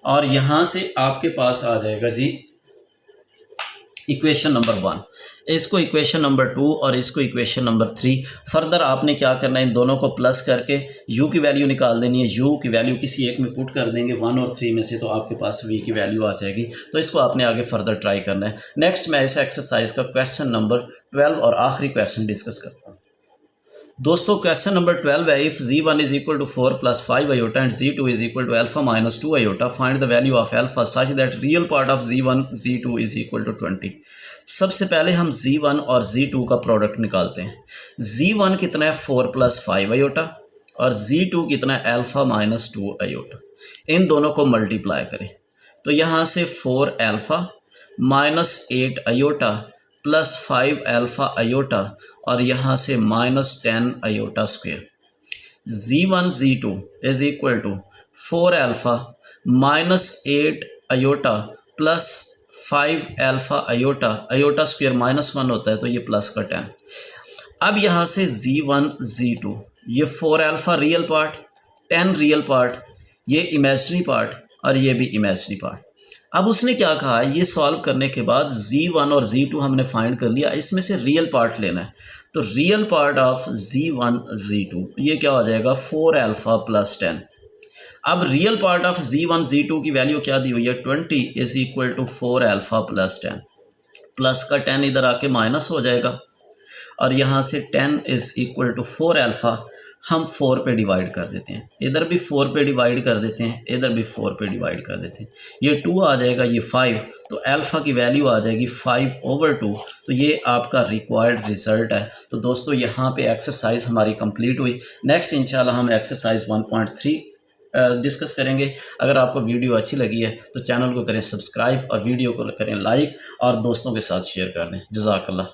A: और यहाँ से आपके पास आ जाएगा जी इक्वेशन नंबर 1, इसको इक्वेशन नंबर 2 और इसको इक्वेशन नंबर 3। फर्दर आपने क्या करना है, इन दोनों को प्लस करके u की वैल्यू निकाल देनी है। u की वैल्यू किसी एक में पुट कर देंगे 1 और 3 में से, तो आपके पास v की वैल्यू आ जाएगी। तो इसको आपने आगे फर्दर ट्राई करना है। नेक्स्ट मैं इस एक्सरसाइज का क्वेश्चन नंबर 12 और आखिरी क्वेश्चन डिस्कस करता हूँ। दोस्तों क्वेश्चन नंबर 12 है, if z1 is equal to 4 plus 5 iota and z2 is equal to alpha minus 2 iota, find the value of alpha such that real part of z1 z2 is equal to 20। सबसे पहले हम z1 और z2 का product निकालते हैं। z1 कितना है 4 plus 5 iota और z2 कितना है अल्फा माइनस 2 आयोटा। इन दोनों को मल्टीप्लाई करें तो यहाँ से 4 alpha minus 8 iota plus 5 alpha iota और यहाँ से -10 iota square. z1 z2 is equal to 4 alpha minus 8 iota plus 5 alpha iota, iota square -1 होता है तो ये प्लस का 10। अब यहाँ से z1 z2, ये 4 alpha real part, 10 real part, ये इमेजिनरी पार्ट और ये भी इमेजिनरी पार्ट। अब उसने क्या कहा है, ये सॉल्व करने के बाद z1 और z2 हमने फाइंड कर लिया, इसमें से रियल पार्ट लेना है। तो real part of z1 z2 ये क्या हो जाएगा 4 अल्फा प्लस 10। अब real part of z1 z2 की वैल्यू क्या दी हुई है 20 is equal to 4 alpha plus 10। Plus का 10 इधर आके माइनस हो जाएगा और यहाँ से 10 इज इक्वल टू 4 अल्फा हम 4 पे डिवाइड कर देते हैं, इधर भी 4 पे डिवाइड कर देते हैं, इधर भी 4 पे डिवाइड कर देते हैं। ये 2 आ जाएगा, ये 5, तो अल्फ़ा की वैल्यू आ जाएगी 5/2। तो ये आपका रिक्वायर्ड रिज़ल्ट है। तो दोस्तों यहाँ पे एक्सरसाइज हमारी कंप्लीट हुई। नेक्स्ट इंशाल्लाह हम एक्सरसाइज 1.3 डिस्कस करेंगे। अगर आपको वीडियो अच्छी लगी है तो चैनल को करें सब्सक्राइब और वीडियो को करें लाइक और दोस्तों के साथ शेयर कर दें। जज़ाकल्लाह।